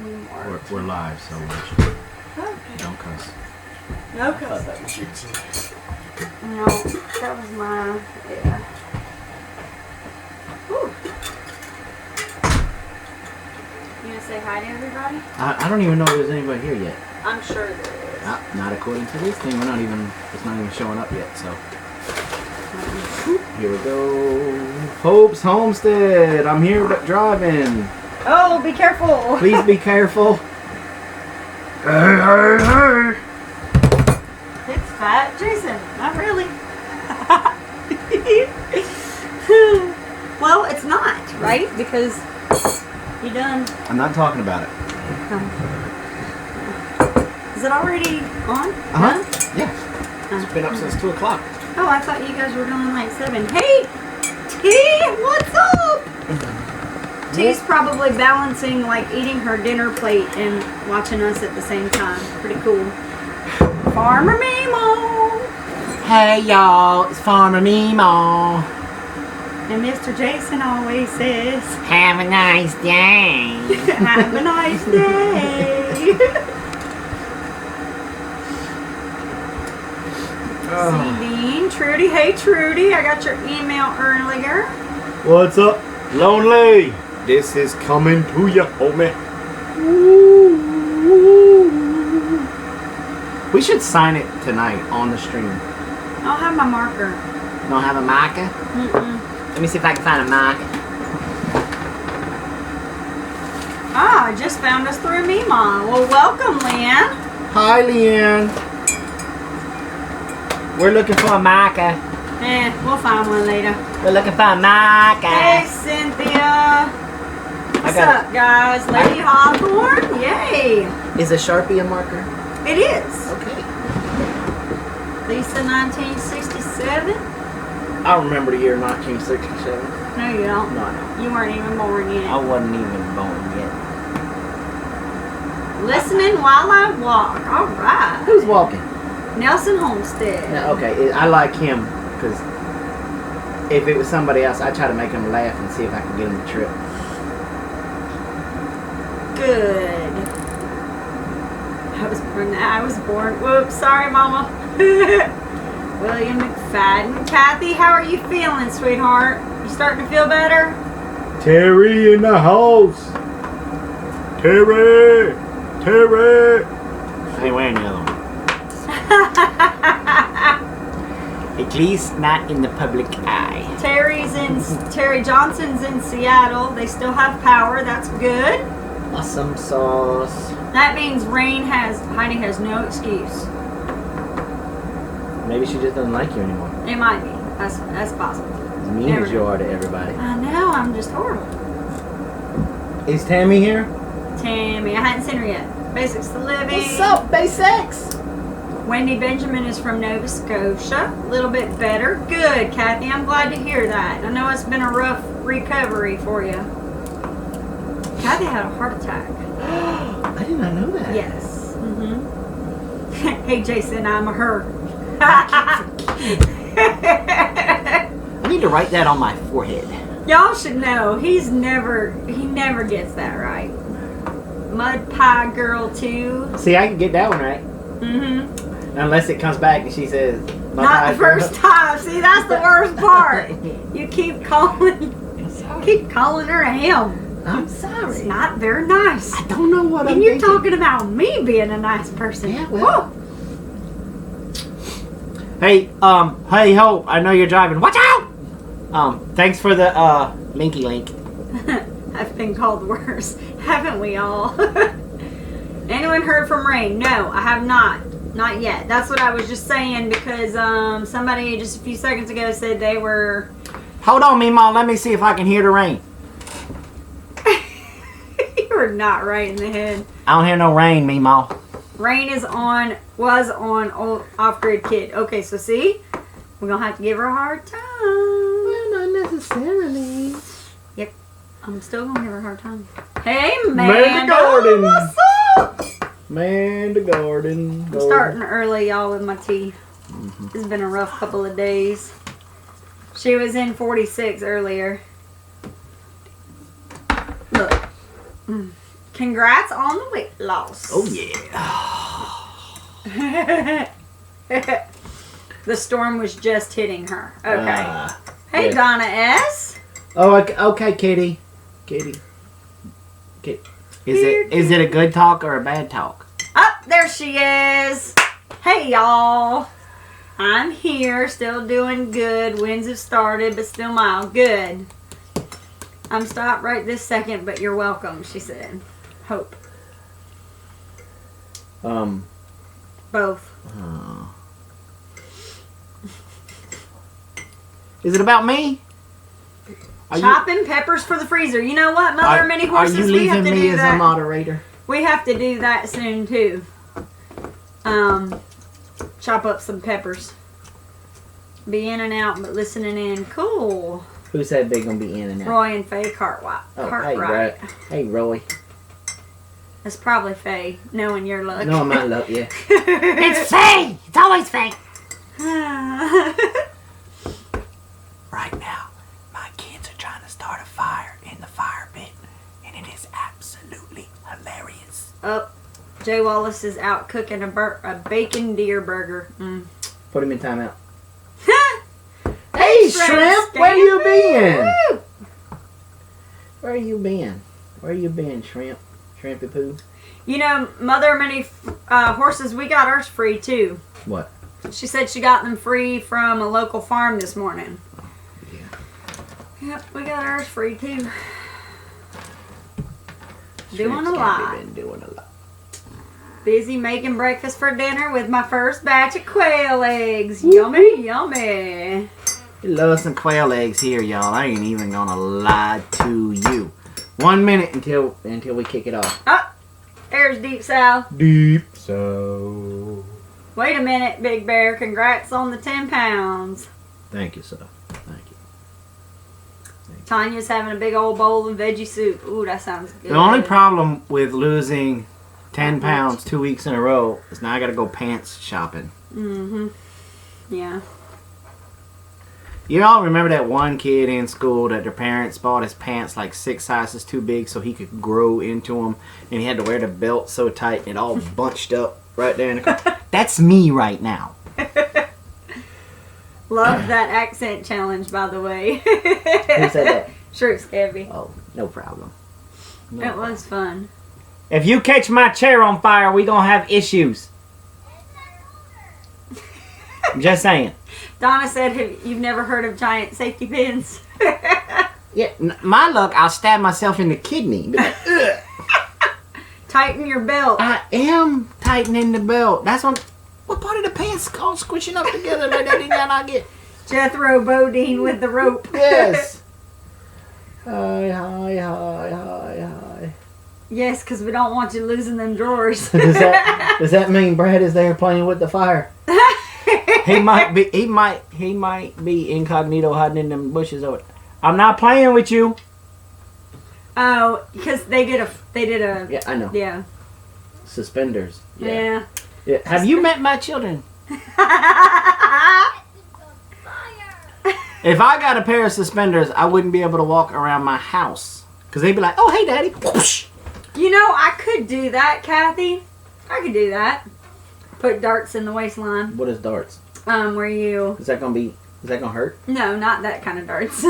anymore. We're live, so Okay. don't cuss. No cuss. That was you too. No, that was my, yeah. Whew. You gonna say hi to everybody? I don't even know if there's anybody here yet. I'm sure there is. Not according to this thing. It's not even showing up yet. So here we go. Hope's Homestead. I'm here driving. Oh, be careful. Please be careful. Hey, hey, hey. It's fat Jason. Not really. Well, it's not, right? Because you done. I'm not talking about it. Is it already on? Uh-huh. Done? Yeah. It's been up since 2 o'clock. Oh, I thought you guys were doing like 7. Hey, T, what's up? T's probably balancing, like eating her dinner plate and watching us at the same time. Pretty cool. Farmer Mimo. Hey y'all, it's Farmer Mimo. And Mr. Jason always says, Have a nice day. have a nice day. Bean, Trudy. Hey, Trudy. I got your email earlier. What's up, lonely? This is coming to you, homie. We should sign it tonight on the stream. I'll have my marker. You don't have a marker? Mm-mm. Let me see if I can find a marker. Ah, I just found us through Mima. Well, welcome, Leanne. Hi, Leanne. We're looking for a marker. We'll find one later. We're looking for a marker. Hey, Cynthia. What's up, guys? Lady Hawthorne? Yay. Is a Sharpie a marker? It is. Okay. Lisa, 1967? I remember the year 1967. No, you don't. No, I don't. You weren't even born yet. I wasn't even born yet. Listening while I walk. All right. Who's walking? Nelson Homestead. No, okay, I like him because if it was somebody else, I'd try to make him laugh and see if I can get him to trip. Good. I was born. Whoops, sorry, Mama. William McFadden. Kathy, how are you feeling, sweetheart? You starting to feel better? Terry in the house. Terry. Terry. I ain't wearing the other one. At least not in the public eye. Terry Johnson's in Seattle. They still have power. That's good. Awesome sauce. That means Heidi has no excuse. Maybe she just doesn't like you anymore. It might be. That's possible. As mean as you are to everybody. I know. I'm just horrible. Is Tammy here? Tammy, I hadn't seen her yet. Basics to Living. What's up, Basics? Wendy Benjamin is from Nova Scotia. A little bit better. Good, Kathy. I'm glad to hear that. I know it's been a rough recovery for you. Kathy had a heart attack. I did not know that. Yes. Mm-hmm. Hey, Jason, I'm a her. I need to write that on my forehead. Y'all should know he never gets that right. Mud Pie Girl 2. See, I can get that one right. Mm-hmm. Unless it comes back and she says, Not the first time. See, that's the worst part. You keep calling her a him. I'm sorry. It's not very nice. I don't know what and I'm you're thinking. talking about me being a nice person. Yeah, well. Hey, hey, Hope, I know you're driving. Watch out! Thanks for the, linky link. I've been called worse. Haven't we all? Anyone heard from Rain? No, I have not. Not yet. That's what I was just saying because, somebody just a few seconds ago said they were... Hold on, Meemaw. Let me see if I can hear the rain. You were not right in the head. I don't hear no rain, Meemaw. Rain was on Off-Grid Kid. Okay, so see? We're going to have to give her a hard time. Well, not necessarily. Yep. I'm still going to give her a hard time. Hey, man. Man the garden. What's up? Man the garden. I'm starting early, y'all, with my tea. Mm-hmm. It's been a rough couple of days. She was in 46 earlier. Look. Congrats on the weight loss. Oh, yeah. The storm was just hitting her. Okay. Hey, yeah. Donna S. Oh, okay, Kitty. Kitty. Is it a good talk or a bad talk? Oh, there she is. Hey, y'all. I'm here, still doing good. Winds have started, but still mild. Good. I'm stopped right this second, but you're welcome, she said. Hope. Both. Is it about me? Chopping peppers for the freezer. You know what, Mother of Many Horses? Are you we have leaving to me do as that. a moderator? We have to do that soon too. Chop up some peppers. Be in and out, but listening in. Cool. Who said they're gonna be in and out? Roy and Faye Cartwright. Oh, hey, Roy. That's probably Faye, knowing your luck. No, my luck, yeah. It's Faye! It's always Faye! Right now, my kids are trying to start a fire in the fire pit, and it is absolutely hilarious. Oh, Jay Wallace is out cooking a bacon deer burger. Put him in timeout. Hey, Shrimp! Where you been? Woo! Where you been? Where you been, Shrimp? Shrimpy poo? You know, Mother of Many Horses, we got ours free too. What? She said she got them free from a local farm this morning. Yeah. Yep, we got ours free too. Doing Shrimp's a lot. been doing a lot. Busy making breakfast for dinner with my first batch of quail eggs. Yummy, yummy. We love some quail eggs here, y'all. I ain't even gonna lie to you. 1 minute until we kick it off. Oh, there's Deep South. Deep so. Wait a minute, Big Bear. Congrats on the 10 pounds. Thank you, sir. Thank you. Tanya's having a big old bowl of veggie soup. Ooh, that sounds good. The only problem with losing 10 pounds 2 weeks in a row is now I gotta go pants shopping. Mm-hmm. Yeah. You all remember that one kid in school that their parents bought his pants like 6 sizes too big so he could grow into them, and he had to wear the belt so tight and it all bunched up right there in the car. That's me right now. Love that accent challenge, by the way. Who said that? Sure, Scabby. Oh, no problem. No It problem. was fun. If you catch my chair on fire, we gonna have issues. I'm just saying. Donna said, you've never heard of giant safety pins? Yeah, my luck, I'll stab myself in the kidney. Be like, ugh. Tighten your belt. I am tightening the belt. That's what part of the pants called squishing up together like that? Did I not get? Jethro Bodine with the rope. Yes. Hi. Yes, because we don't want you losing them drawers. Does that mean Brad is there playing with the fire? He might be incognito hiding in them bushes over. I'm not playing with you. Oh, because they did a Yeah, I know. yeah. Suspenders. Yeah. Yeah. Have you met my children? If I got a pair of suspenders, I wouldn't be able to walk around my house. Because they'd be like, oh, hey, Daddy. Whoosh. You know, I could do that, Kathy. I could do that. Put darts in the waistline. What is darts? Where you... Is that gonna hurt? No, not that kind of darts.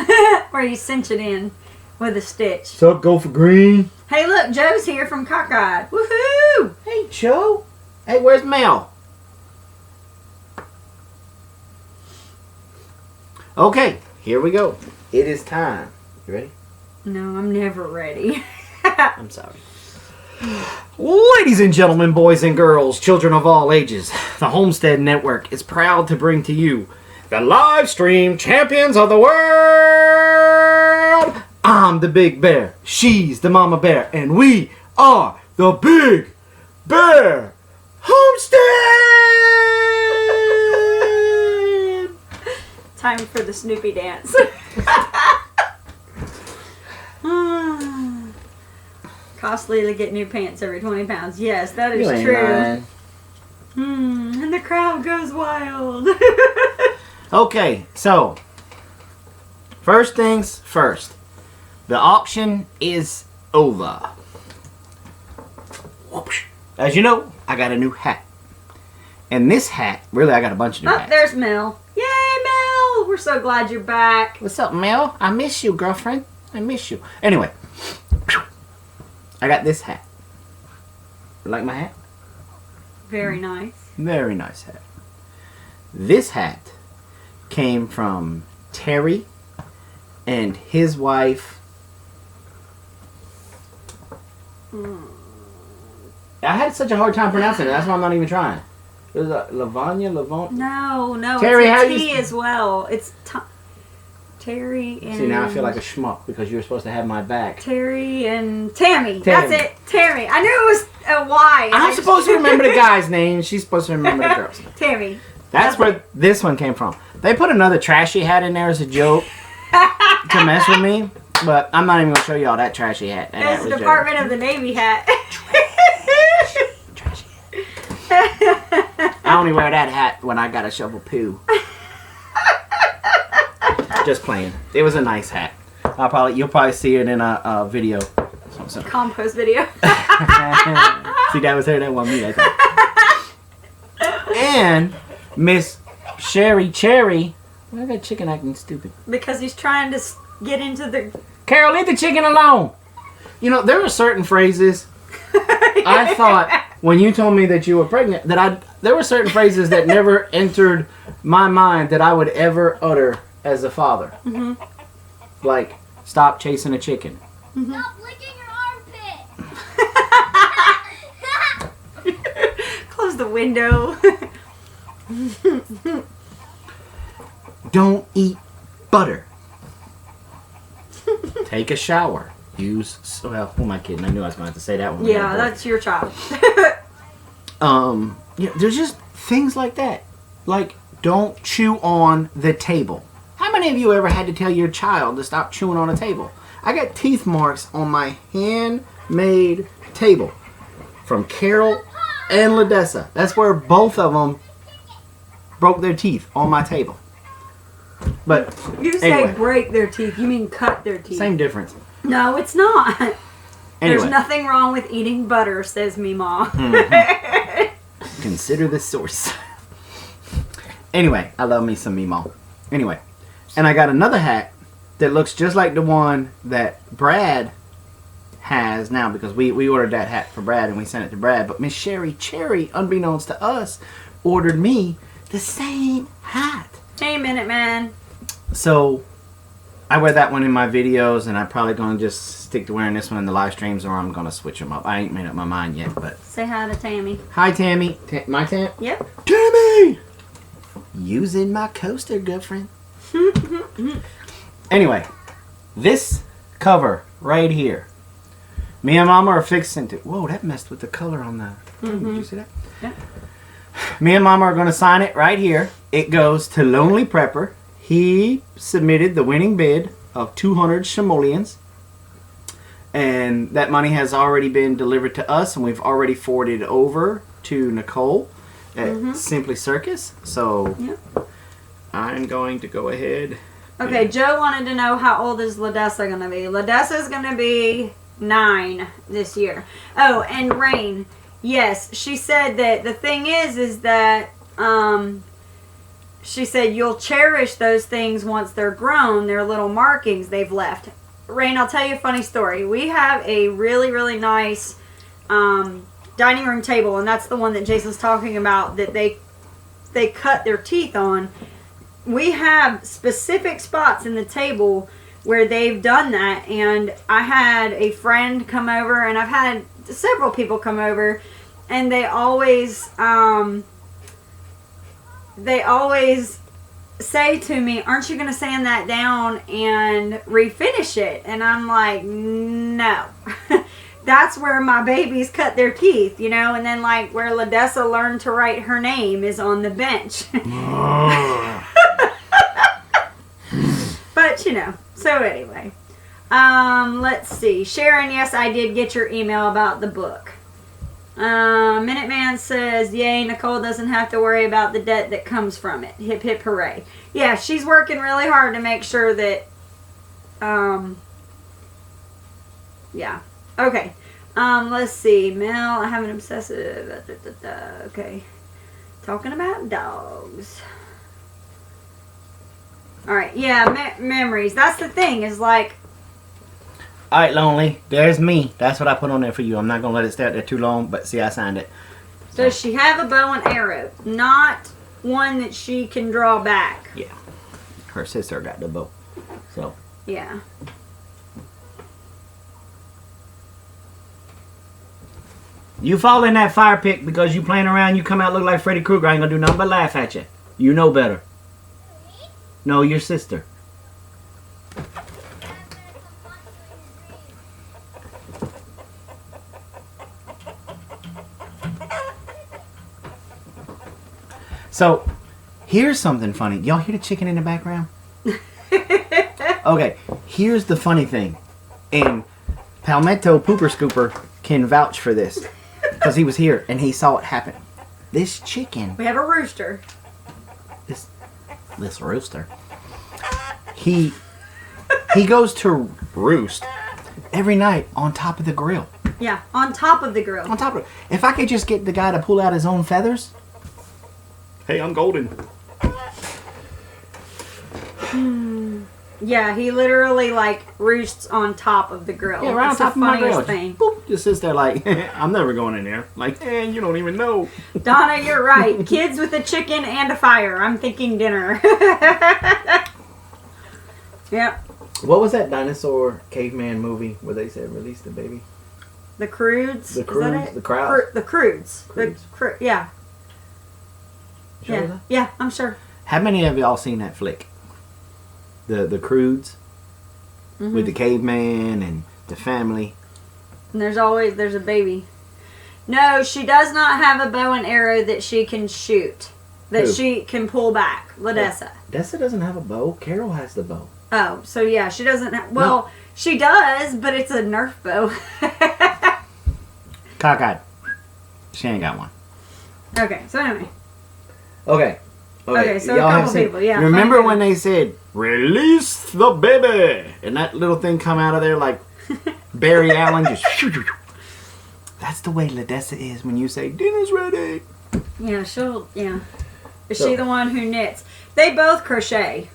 Where you cinch it in with a stitch. What's up, go for green? Hey, look, Joe's here from Cockeyed. Woohoo! Hey, Joe. Hey, where's Mel? Okay, here we go. It is time. You ready? No, I'm never ready. I'm sorry. Ladies and gentlemen, boys and girls, children of all ages, the Homestead Network is proud to bring to you the live stream champions of the world. I'm the Big Bear, she's the Mama Bear, and we are the Big Bear Homestead! Time for the Snoopy dance. Costly to get new pants every 20 pounds. Yes, that is You ain't true. lying. And the crowd goes wild. Okay, so first things first. The auction is over. as you know, I got a new hat. And this hat, really, I got a bunch of new hats. There's Mel. Yay, Mel! We're so glad you're back. What's up, Mel? I miss you, girlfriend. I miss you. Anyway, I got this hat. Like my hat? Very nice. Very nice hat. This hat came from Terry and his wife. I had such a hard time pronouncing it. That's why I'm not even trying. It was Lavanya. No, Terry, it's how a you T as well. It's Terry and... See, now I feel like a schmuck because you were supposed to have my back. Terry and Tammy. Tammy. That's it. Terry. I knew it was a Y. I'm supposed to remember the guy's name. She's supposed to remember the girl's name. Tammy. That's where this one came from. They put another trashy hat in there as a joke to mess with me, but I'm not even going to show you all that trashy hat. It's the Department of the Navy hat. Trashy hat. I only wear that hat when I got to shovel poo. Just playing. It was a nice hat. You'll probably see it in a video. Compost video. See, that was her. That wasn't me. I think. And Miss Sherry Cherry. Why is that chicken acting stupid? Because he's trying to get into the... Carol, leave the chicken alone. You know, there are certain phrases I thought when you told me that you were pregnant there were certain phrases that never entered my mind that I would ever utter as a father. Mm-hmm. Like, stop chasing a chicken. Mm-hmm. Stop licking your armpit. Close the window. Don't eat butter. Take a shower. Use, well, who am I kidding? I knew I was going to have to say that one. Yeah, that's your child. Yeah, there's just things like that. Like, don't chew on the table. How many of you ever had to tell your child to stop chewing on a table? I got teeth marks on my handmade table from Carol and Ladessa. That's where both of them broke their teeth on my table. But You say anyway, break their teeth, you mean cut their teeth. same difference. No, it's not. Anyway. There's nothing wrong with eating butter, says Meemaw. Mm-hmm. Consider the source. Anyway, I love me some Meemaw. Anyway, and I got another hat that looks just like the one that Brad has now because we ordered that hat for Brad and we sent it to Brad. But Miss Sherry Cherry, unbeknownst to us, ordered me the same hat. Hey, Minute Man. So I wear that one in my videos, and I'm probably going to just stick to wearing this one in the live streams, or I'm going to switch them up. I ain't made up my mind yet, but... Say hi to Tammy. Hi, Tammy. My Tam? Yep. Tammy! Using my coaster, girlfriend. Anyway, this cover right here. Me and Mama are fixing to... Whoa, that messed with the color on the... Did you see that? Yeah. Me and Mama are going to sign it right here. It goes to Lonely Prepper. He submitted the winning bid of 200 simoleons. And that money has already been delivered to us, and we've already forwarded it over to Nicole at Simply Circus. So I'm going to go ahead. Okay, Joe wanted to know how old is Ladessa going to be. Ladessa is going to be 9 this year. Oh, and Rain. Yes, she said that the thing is that she said you'll cherish those things once they're grown. They're little markings they've left. Rain, I'll tell you a funny story. We have a really, really nice dining room table, and that's the one that Jason's talking about that they cut their teeth on. We have specific spots in the table where they've done that, and I had a friend come over, and I've had several people come over, and they always say to me, aren't you going to sand that down and refinish it? And I'm like, no. That's where my babies cut their teeth, you know, and then like where Ladessa learned to write her name is on the bench. But, you know, so anyway. Let's see. Sharon, yes, I did get your email about the book. Minuteman says, yay, Nicole doesn't have to worry about the debt that comes from it. Hip, hip, hooray. Yeah, she's working really hard to make sure that, yeah. Okay. Let's see. Mel, I have an obsessive. Okay. Talking about dogs. Alright, yeah, memories. That's the thing, is like... Alright, Lonely. There's me. That's what I put on there for you. I'm not going to let it stay out there too long, but see, I signed it. Does she have a bow and arrow? Not one that she can draw back. Yeah. Her sister got the bow. So. Yeah. You fall in that fire pit because you playing around, you come out look like Freddy Krueger. I ain't going to do nothing but laugh at you. You know better. No, your sister. So, here's something funny. Y'all hear the chicken in the background? Okay, here's the funny thing. And Palmetto Pooper Scooper can vouch for this. Because he was here and he saw it happen. This chicken... We have a rooster. This rooster. He goes to roost every night on top of the grill. Yeah, on top of the grill. On top of it. If I could just get the guy to pull out his own feathers. Hey, I'm golden. Yeah, he literally like roosts on top of the grill. Yeah, right on It's top the of my grill. funniest thing. Boop, just sits there like, I'm never going in there. Like, You don't even know. Donna, you're right. Kids with a chicken and a fire. I'm thinking dinner. Yep. what was that dinosaur caveman movie where they said release the baby? The Crudes. The Is that Crudes? it? The Crowds? The Crudes. Crudes. Yeah. You sure of Yeah. that? Yeah, I'm sure. How many of y'all seen that flick? The Crudes? With the caveman and the family. And there's a baby. No, she does not have a bow and arrow that she can shoot. That Who? she can pull back. Ladessa. Dessa doesn't have a bow. Carol has the bow. Oh, so yeah, she doesn't have... Well, she does, but it's a Nerf bow. Cockeyed. She ain't got one. Okay, so anyway. Okay. Okay, so a y'all have couple seen- people, yeah. Remember funny when they said, release the baby? And that little thing come out of there like Barry Allen just... That's the way Ladessa is when you say, dinner's ready. Yeah, yeah. Is So- she the one who knits? They both crochet.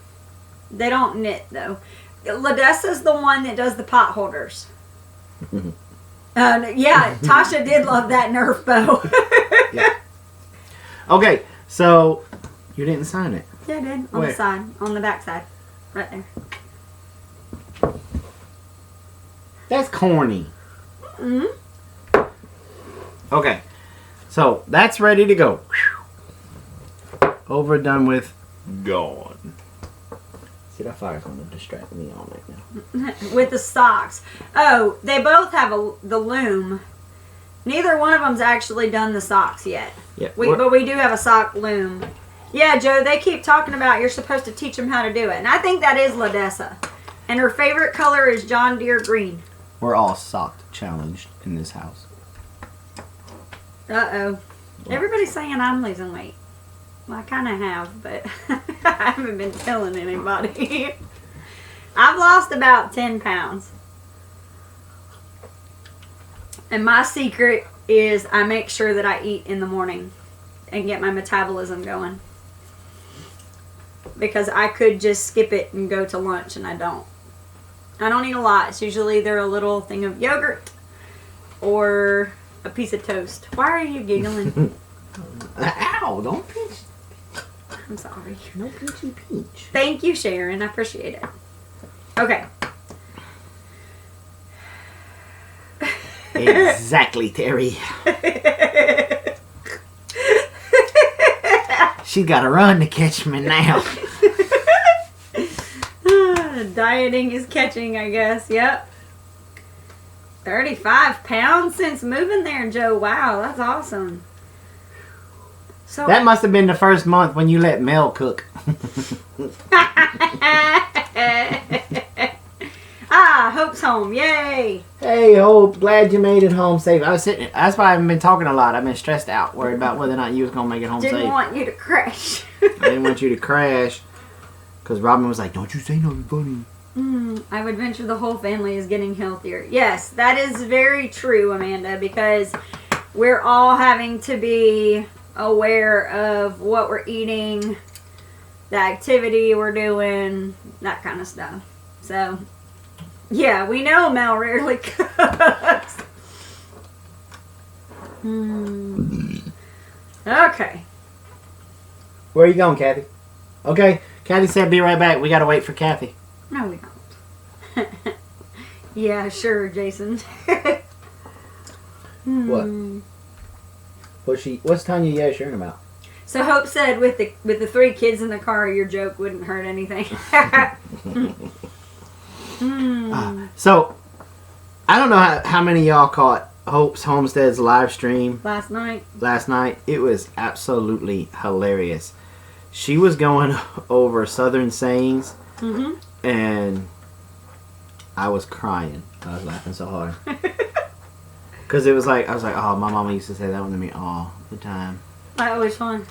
They don't knit, though. Ladessa's the one that does the pot holders. Yeah, Tasha did love that Nerf bow. Yeah. Okay, so you didn't sign it. Yeah, I did. On Where? the side. On the back side. Right there. That's corny. Hmm. Okay, so that's ready to go. Over, done with, gone. See, that fire's going to distract me all right now. With the socks. Oh, they both have the loom. Neither one of them's actually done the socks yet. Yeah. But we do have a sock loom. Yeah, Joe, they keep talking about you're supposed to teach them how to do it. And I think that is Ladessa. And her favorite color is John Deere green. We're all socked challenged in this house. Uh-oh. Everybody's saying I'm losing weight. Well, I kind of have, but I haven't been telling anybody. I've lost about 10 pounds. And my secret is I make sure that I eat in the morning and get my metabolism going. Because I could just skip it and go to lunch, and I don't. I don't eat a lot. It's usually either a little thing of yogurt or a piece of toast. Why are you giggling? Ow, don't pinch. I'm sorry. No pinchy peach. Thank you, Sharon. I appreciate it. Okay. Exactly, Terry. She got to run to catch me now. Dieting is catching, I guess. Yep. 35 pounds since moving there, Joe. Wow, that's awesome. So That must have been the first month when you let Mel cook. Hope's home. Yay. Hey, Hope, glad you made it home safe. I was sitting. That's why I haven't been talking a lot. I've been stressed out, worried about whether or not you was gonna make it home Didn't safe. want you to crash. I didn't want you to crash, because Robin was like, "Don't you say nothing funny." I would venture the whole family is getting healthier. Yes, that is very true, Amanda, because we're all having to be aware of what we're eating, the activity we're doing, that kind of stuff. So, yeah, we know Mel rarely cooks. Okay. Where are you going, Kathy? Okay, Kathy said be right back. We gotta wait for Kathy. No, we don't. Yeah, sure, Jason. What? What's Tanya Yashurin about? So Hope said with the 3 kids in the car, your joke wouldn't hurt anything. So, I don't know how many of y'all caught Hope's Homestead's live stream Last night. It was absolutely hilarious. She was going over Southern sayings, and I was crying. I was laughing so hard. Because it was like, I was like, oh, my mama used to say that one to me all the time. Which one?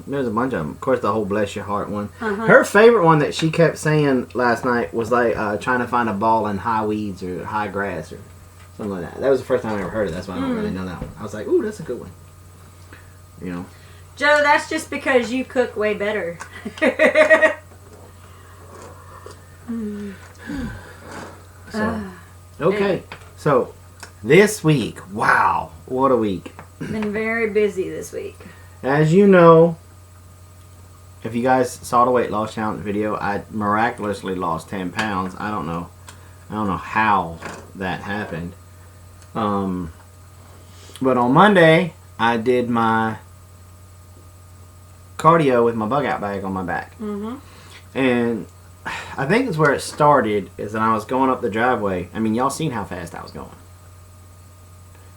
There's a bunch of them. Of course, the whole bless your heart one. Her favorite one that she kept saying last night was like trying to find a ball in high weeds or high grass or something like that. That was the first time I ever heard it. That's why I don't really know that one. I was like, ooh, that's a good one. You know. Joe, that's just because you cook way better. Okay. So, this week, wow, what a week. Been very busy this week. As you know, if you guys saw the weight loss challenge video, I miraculously lost 10 pounds. I don't know how that happened. But on Monday, I did my cardio with my bug out bag on my back. And I think it's where it started, is that I was going up the driveway. I mean, y'all seen how fast I was going.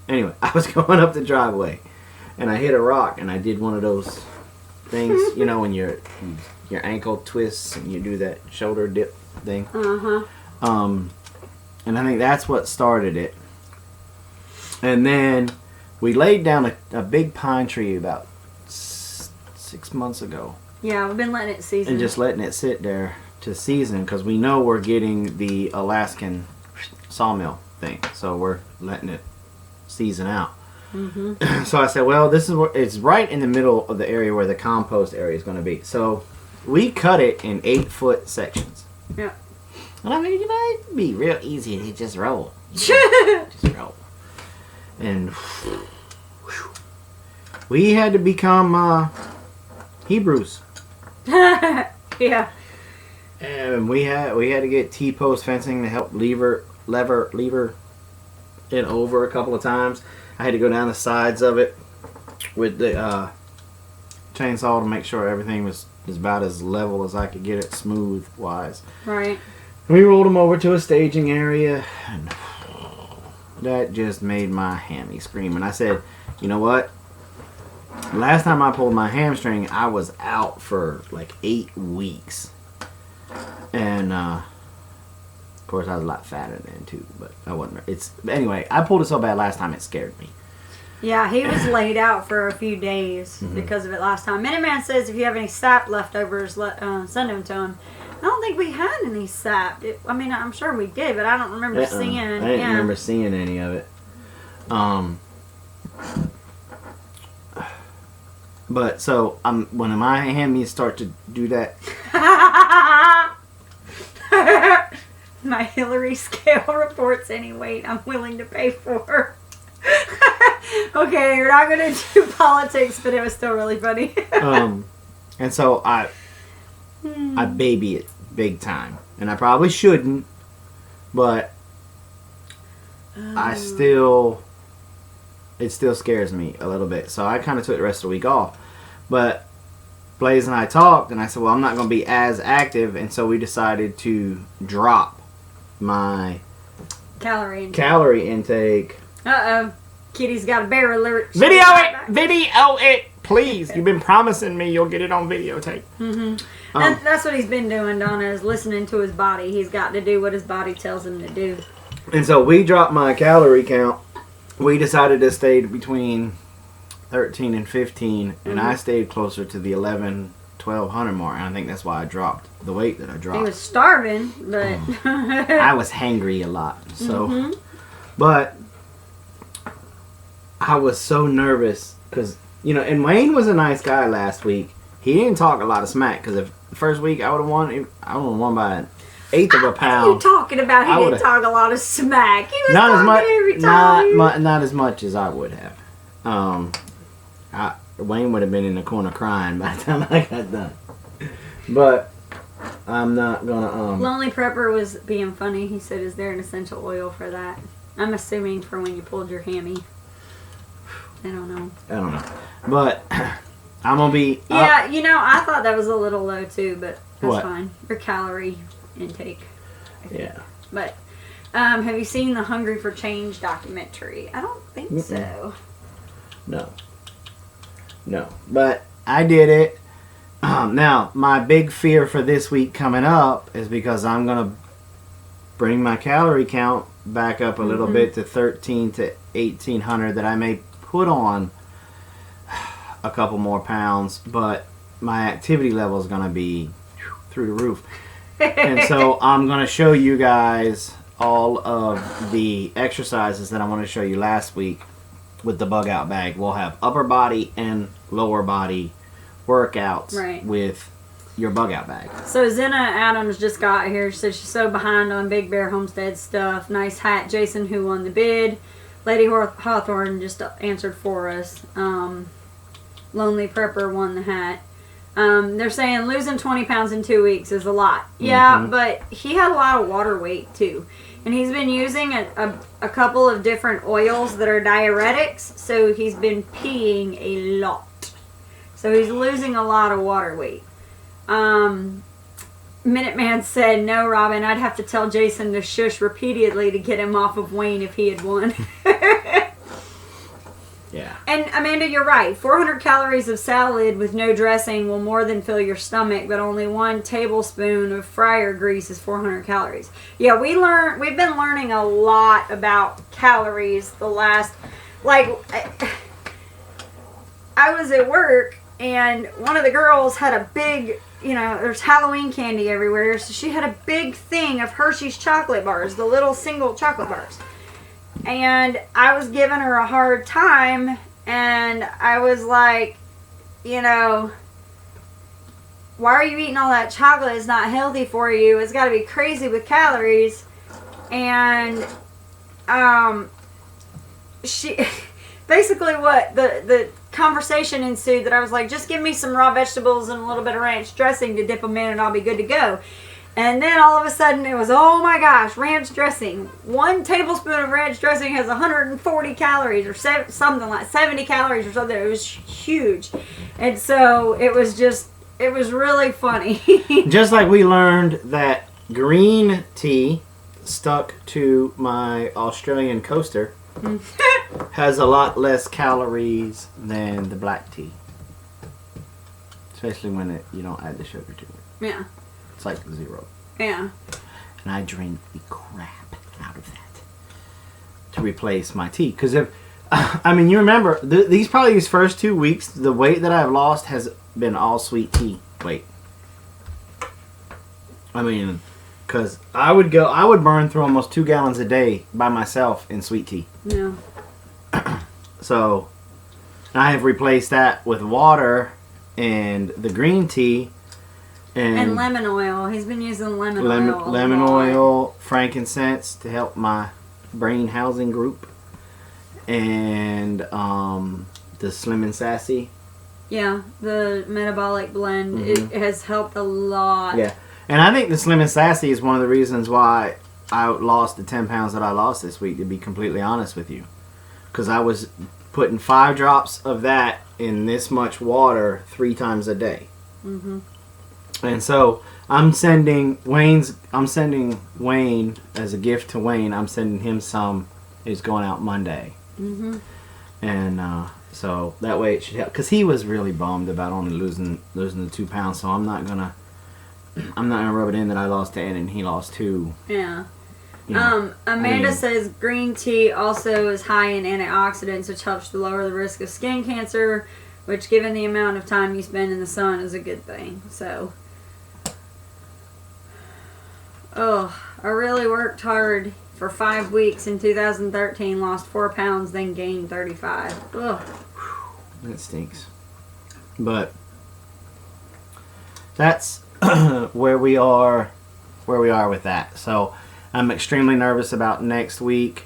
Anyway, I was going up the driveway, and I hit a rock, and I did one of those things, you know, when your ankle twists and you do that shoulder dip thing. And I think that's what started it. And then we laid down a big pine tree about 6 months ago. Yeah, we've been letting it season. And just letting it sit there to season, because we know we're getting the Alaskan sawmill thing. So we're letting it season out. So I said, well, this is it's right in the middle of the area where the compost area is going to be. So we cut it in 8-foot sections. Yeah. And I mean, you know, it'd be real easy to just roll. Just roll. And we had to become Hebrews. Yeah. And we had to get T-post fencing to help lever it over a couple of times. I had to go down the sides of it with the chainsaw to make sure everything was about as level as I could get it smooth wise. Right. We rolled them over to a staging area, and that just made my hammy scream. And I said, you know what? Last time I pulled my hamstring, I was out for like 8 weeks. And, of course, I was a lot fatter then, too. But I wasn't. Anyway, I pulled it so bad last time it scared me. Yeah, he was laid out for a few days because of it last time. Minuteman says if you have any sap leftovers, send them to him. I don't think we had any sap. I mean, I'm sure we did, but I don't remember seeing. I didn't remember seeing any of it. But so when my hammies start to do that, my Hillary scale reports any weight I'm willing to pay for. Okay, you're not gonna do politics, but it was still really funny. And so I baby it big time, and I probably shouldn't, but it still scares me a little bit. So I kind of took the rest of the week off. But Blaze and I talked, and I said, well, I'm not going to be as active, and so we decided to drop my calorie intake. Uh-oh. Kitty's got a bear alert. Video it, please. You've been promising me you'll get it on videotape. And that's what he's been doing, Donna, is listening to his body. He's got to do what his body tells him to do. And so we dropped my calorie count. We decided to stay between 13 and 15, and I stayed closer to the 11, 1,200 mark, and I think that's why I dropped the weight that I He dropped. was starving, but I was hangry a lot, so. Mhm. But I was so nervous because, you know, and Wayne was a nice guy last week. He didn't talk a lot of smack because if the first week I would have won by an eighth of a What are you pound. talking about? He I didn't would've- talk a lot of smack. He was Not as talking much, every time. not as much as I would have. Wayne would have been in the corner crying by the time I got done. But I'm not gonna. Lonely Prepper was being funny. He said, "Is there an essential oil for that?" I'm assuming for when you pulled your hammy. I don't know. But I'm gonna be. Yeah, you know, I thought that was a little low too, but that's What? fine. Your calorie intake. Yeah. But have you seen the Hungry for Change documentary? I don't think so. No. But I did it. Now, my big fear for this week coming up is because I'm going to bring my calorie count back up a little bit to 13 to 1,800 that I may put on a couple more pounds, but my activity level is going to be through the roof. And so I'm going to show you guys all of the exercises that I want to show you last week with the bug out bag. We'll have upper body and lower body workouts with your bug out bag. So Zena Adams just got here. She said she's so behind on Big Bear Homestead stuff. Nice hat. Jason, who won the bid. Lady Hawthorne just answered for us. Lonely Prepper won the hat. They're saying losing 20 pounds in 2 weeks is a lot. Yeah, but he had a lot of water weight too. And he's been using a couple of different oils that are diuretics, so he's been peeing a lot. So he's losing a lot of water weight. Minuteman said, "No, Robin, I'd have to tell Jason to shush repeatedly to get him off of Wayne if he had won." Yeah. And Amanda, you're right. 400 calories of salad with no dressing will more than fill your stomach, but only 1 tablespoon of fryer grease is 400 calories. Yeah, we've been learning a lot about calories the last, I was at work and one of the girls had a big, there's Halloween candy everywhere, so she had a big thing of Hershey's chocolate bars, the little single chocolate bars. And I was giving her a hard time, and I was like, why are you eating all that chocolate? It's not healthy for you. It's got to be crazy with calories. And she basically what the conversation ensued that I was like, just give me some raw vegetables and a little bit of ranch dressing to dip them in, and I'll be good to go. And then all of a sudden it was, oh my gosh, ranch dressing. 1 tablespoon of ranch dressing has 140 calories or something like 70 calories or something. It was huge. And so it was really funny. Just like we learned that green tea stuck to my Australian coaster has a lot less calories than the black tea. Especially when you don't add the sugar to it. Yeah. It's like 0. Yeah. And I drink the crap out of that to replace my tea. Because you remember, these first 2 weeks, the weight that I've lost has been all sweet tea weight. Because I would burn through almost 2 gallons a day by myself in sweet tea. Yeah. So, I have replaced that with water and the green tea. And lemon oil. He's been using lemon oil, frankincense to help my brain housing group, and the Slim and Sassy. Yeah, the metabolic blend. It has helped a lot. Yeah, and I think the Slim and Sassy is one of the reasons why I lost the 10 pounds that I lost this week, to be completely honest with you. Because I was putting 5 drops of that in this much water 3 times a day. Mm-hmm. And so I'm sending Wayne as a gift to Wayne. I'm sending him some. It's going out Monday. Mm-hmm. And so that way it should help. Because he was really bummed about only losing the 2 pounds. So I'm not gonna rub it in that I lost 10 and he lost 2. Yeah. Amanda says green tea also is high in antioxidants, which helps to lower the risk of skin cancer. which, given the amount of time you spend in the sun, is a good thing. So, I really worked hard for 5 weeks in 2013, lost 4 pounds, then gained 35. Ugh. That stinks. But that's where we are with that. So I'm extremely nervous about next week.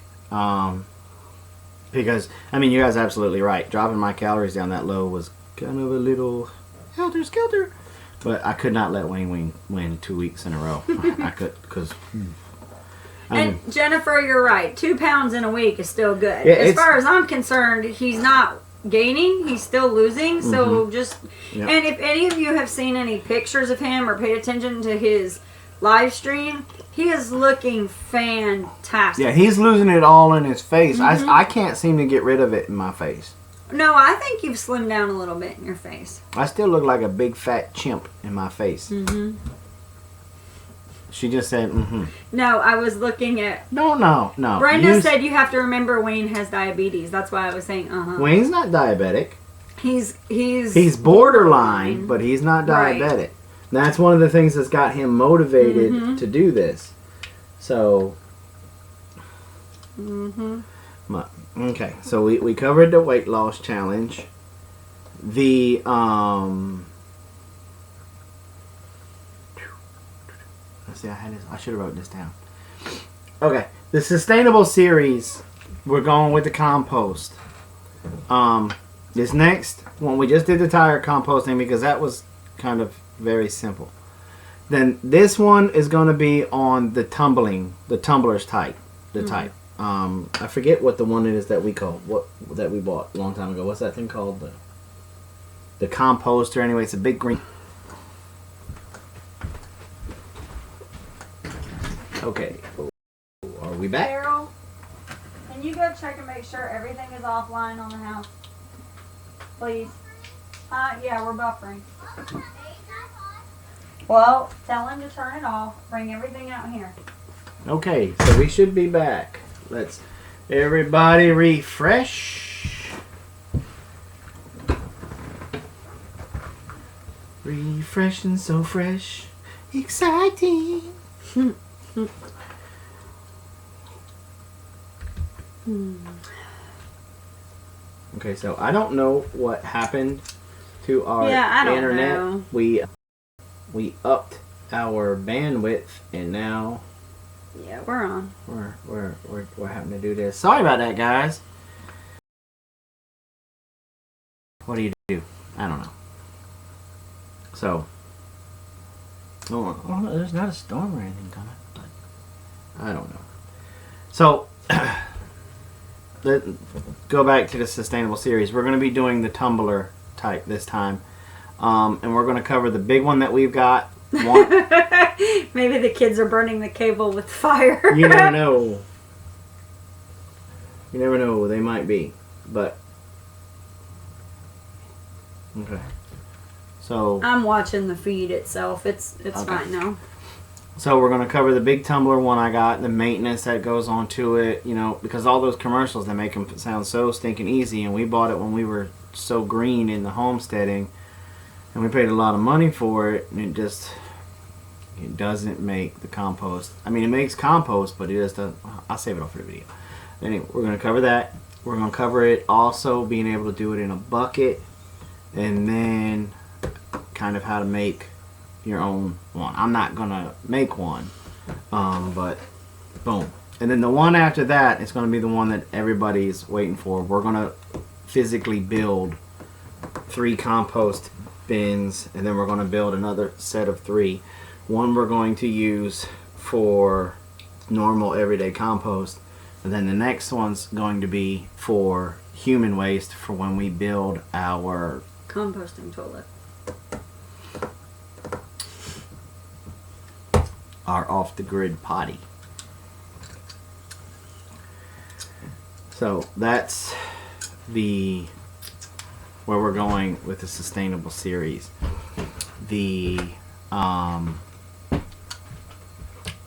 Because, I mean, you guys are absolutely right. Dropping my calories down that low was kind of a little helter-skelter. But I could not let Wayne win 2 weeks in a row. I could, because... And Jennifer, you're right. 2 pounds in a week is still good. Yeah, as far as I'm concerned, he's not gaining. He's still losing. So just... Yep. And if any of you have seen any pictures of him or paid attention to his live stream, he is looking fantastic. Yeah, he's losing it all in his face. I can't seem to get rid of it in my face. No, I think you've slimmed down a little bit in your face. I still look like a big fat chimp in my face. Mm-hmm. She just said, mm-hmm. No, I was looking at... No. Brenda said you have to remember Wayne has diabetes. That's why I was saying, Wayne's not diabetic. He's borderline, but he's not diabetic. Right. That's one of the things that's got him motivated to do this. So... Okay, so we covered the weight loss challenge. The let's see, I should have wrote this down. Okay, the sustainable series, we're going with the compost. This next one, we just did the tire composting because that was kind of very simple. Then this one is going to be on the tumblers type, type. I forget what the one it is that we bought a long time ago. What's that thing called? The composter. Anyway, it's a big green. Okay, are we back? Carol, can you go check and make sure everything is offline on the house? Please. Yeah, we're buffering. Well, tell him to turn it off. Bring everything out here. Okay, so we should be back. Let's everybody refresh. Refreshing, so fresh, exciting. Okay, so I don't know what happened to our internet. Know. We upped our bandwidth, and now. Yeah, we're on. We're having to do this. Sorry about that, guys. What do you do? I don't know. So, there's not a storm or anything coming, but I don't know. So, let's go back to the sustainable series. We're going to be doing the tumbler type this time, and we're going to cover the big one that we've got. Maybe the kids are burning the cable with fire. You never know. You never know. They might be. But okay. So I'm watching the feed itself. It's okay. Fine now. So we're gonna cover the big tumbler one I got, the maintenance that goes on to it. You know, because all those commercials, they make them sound so stinking easy, and we bought it when we were so green in the homesteading. And we paid a lot of money for it, and it doesn't make the compost. I mean, it makes compost, but it just doesn't. I'll save it all for the video. Anyway, we're going to cover that. We're going to cover it also being able to do it in a bucket, and then kind of how to make your own one. I'm not going to make one, but boom. And then the one after that is going to be the one that everybody's waiting for. We're going to physically build 3 compost bins, and then we're going to build another set of 3. One we're going to use for normal everyday compost, and then the next one's going to be for human waste for when we build our composting toilet, our off the grid potty. So that's where we're going with the sustainable series. The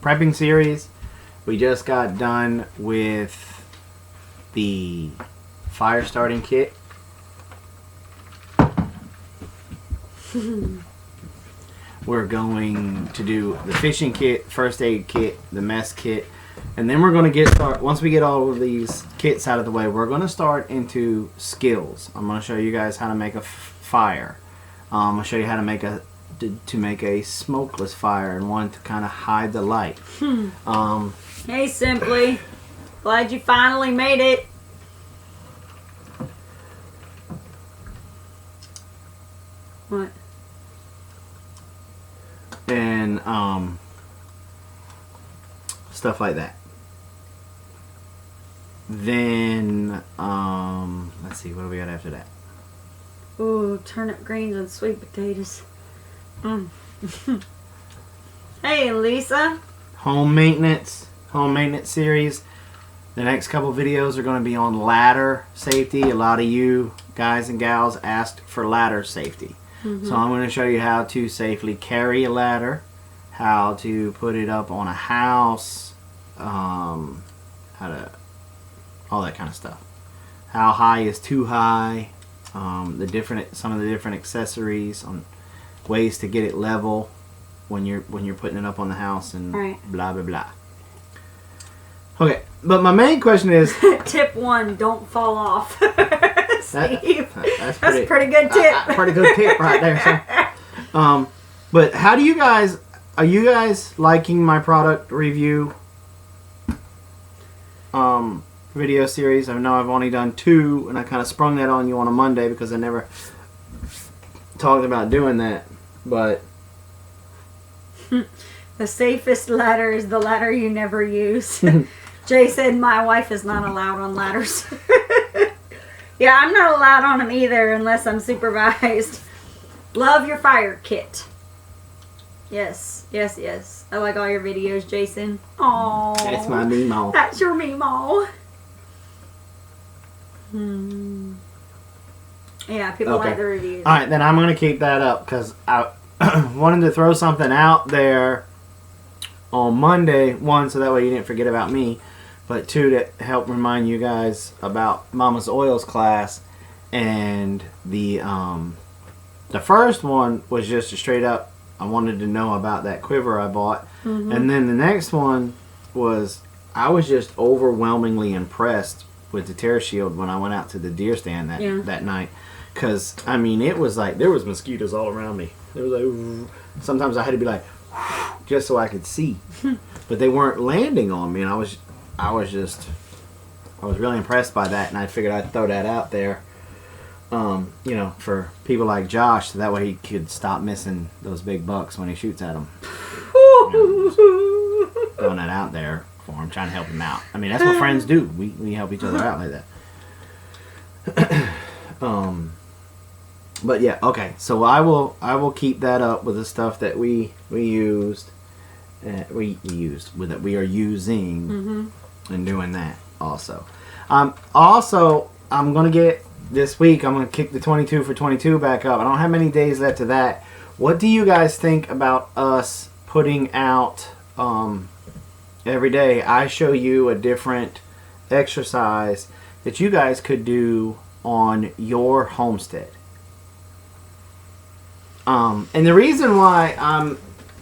prepping series, we just got done with the fire starting kit. We're going to do the fishing kit, first aid kit, the mess kit, and then we're going to get started. Once we get all of these kits out of the way, we're going to start into skills. I'm going to show you guys how to make a fire. I'm going to show you how to make a smokeless fire and one to kind of hide the light. Hey, Simply. Glad you finally made it. What? And stuff like that. Then let's see, what do we got after that? Ooh, turnip greens and sweet potatoes. Hey, Lisa. Home maintenance series. The next couple videos are going to be on ladder safety. A lot of you guys and gals asked for ladder safety. So I'm going to show you how to safely carry a ladder, how to put it up on a house, all that kind of stuff. How high is too high, some of the different accessories, on ways to get it level when you're putting it up on the house, and blah blah blah. Okay, but my main question is Tip 1, don't fall off. Steve. That's a pretty good tip. Pretty good tip right there. So. But how do you guys? Are you guys liking my product review video series? I know I've only done 2, and I kind of sprung that on you on a Monday because I never talked about doing that. But the safest ladder is the ladder you never use. Jay said my wife is not allowed on ladders. Yeah, I'm not allowed on them either unless I'm supervised. Love your fire kit. Yes, yes, yes. I like all your videos, Jason. Aww. that's my Meemaw. That's your Meemaw. Yeah, people like the reviews. Alright, then I'm going to keep that up because I wanted to throw something out there on Monday. 1, so that way you didn't forget about me. But 2, to help remind you guys about Mama's Oils class. And the first one was just a straight up, I wanted to know about that quiver I bought. And then the next one was, I was just overwhelmingly impressed with the tear shield when I went out to the deer stand that night. Because, I mean, it was like, there was mosquitoes all around me. It was like, sometimes I had to be like, just so I could see. But they weren't landing on me, and I was really impressed by that, and I figured I'd throw that out there, for people like Josh, so that way he could stop missing those big bucks when he shoots at them. Throwing that out there for him, trying to help him out. I mean, that's what friends do. We help each other out like that. But yeah, okay. So I will keep that up with the stuff that we used, that we are using. And doing that also. I'm going to get this week, I'm going to kick the 22 for 22 back up. I don't have many days left of that. What do you guys think about us putting out every day? I show you a different exercise that you guys could do on your homestead. And the reason why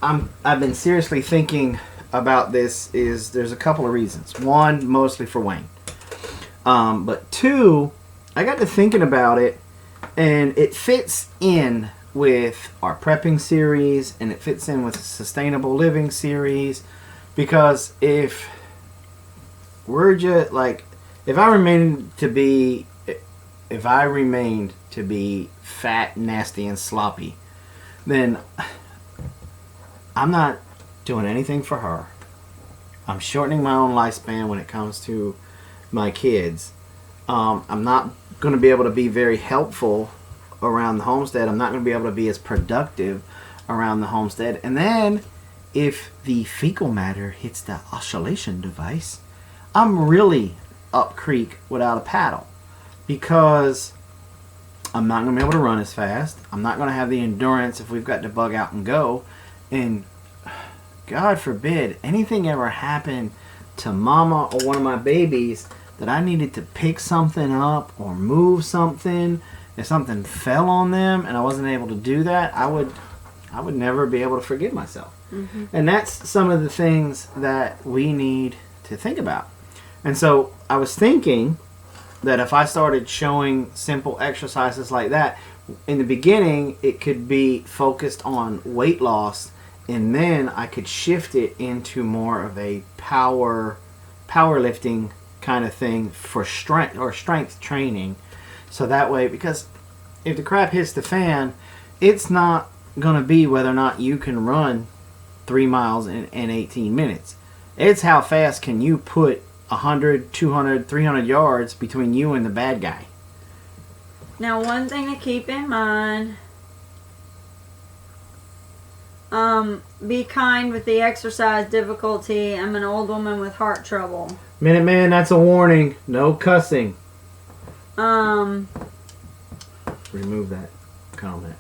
I've been seriously thinking about this is there's a couple of reasons. 1, mostly for Wayne. But 2, I got to thinking about it, and it fits in with our prepping series, and it fits in with the sustainable living series, because if we're just like, if I remained to be fat, nasty, and sloppy, then I'm not doing anything for her. I'm shortening my own lifespan when it comes to my kids. I'm not going to be able to be very helpful around the homestead. I'm not going to be able to be as productive around the homestead. And then if the fecal matter hits the oscillation device, I'm really up creek without a paddle, because I'm not going to be able to run as fast. I'm not going to have the endurance if we've got to bug out and go. And God forbid anything ever happened to Mama or one of my babies that I needed to pick something up or move something, if something fell on them and I wasn't able to do that, I would never be able to forgive myself. Mm-hmm. And that's some of the things that we need to think about. And so I was thinking that if I started showing simple exercises like that, in the beginning, it could be focused on weight loss, and then I could shift it into more of a powerlifting kind of thing for strength training. So that way, because if the crap hits the fan, it's not going to be whether or not you can run 3 miles in 18 minutes. It's how fast can you put 100, 200, 300 yards between you and the bad guy. Now, one thing to keep in mind, be kind with the exercise difficulty. I'm an old woman with heart trouble. Minute Man, that's a warning. No cussing. Remove that comment.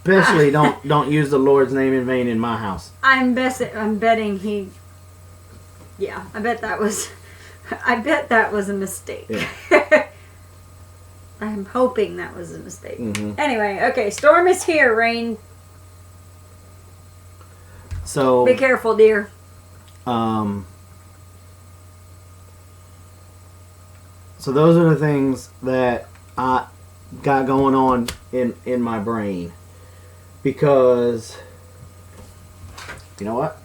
Especially don't use the Lord's name in vain in my house. I'm betting he. Yeah, I bet that was a mistake. Yeah. I'm hoping that was a mistake. Mm-hmm. Anyway, okay, storm is here, rain. So Be careful, dear. So those are the things that I got going on in my brain. Because, you know what?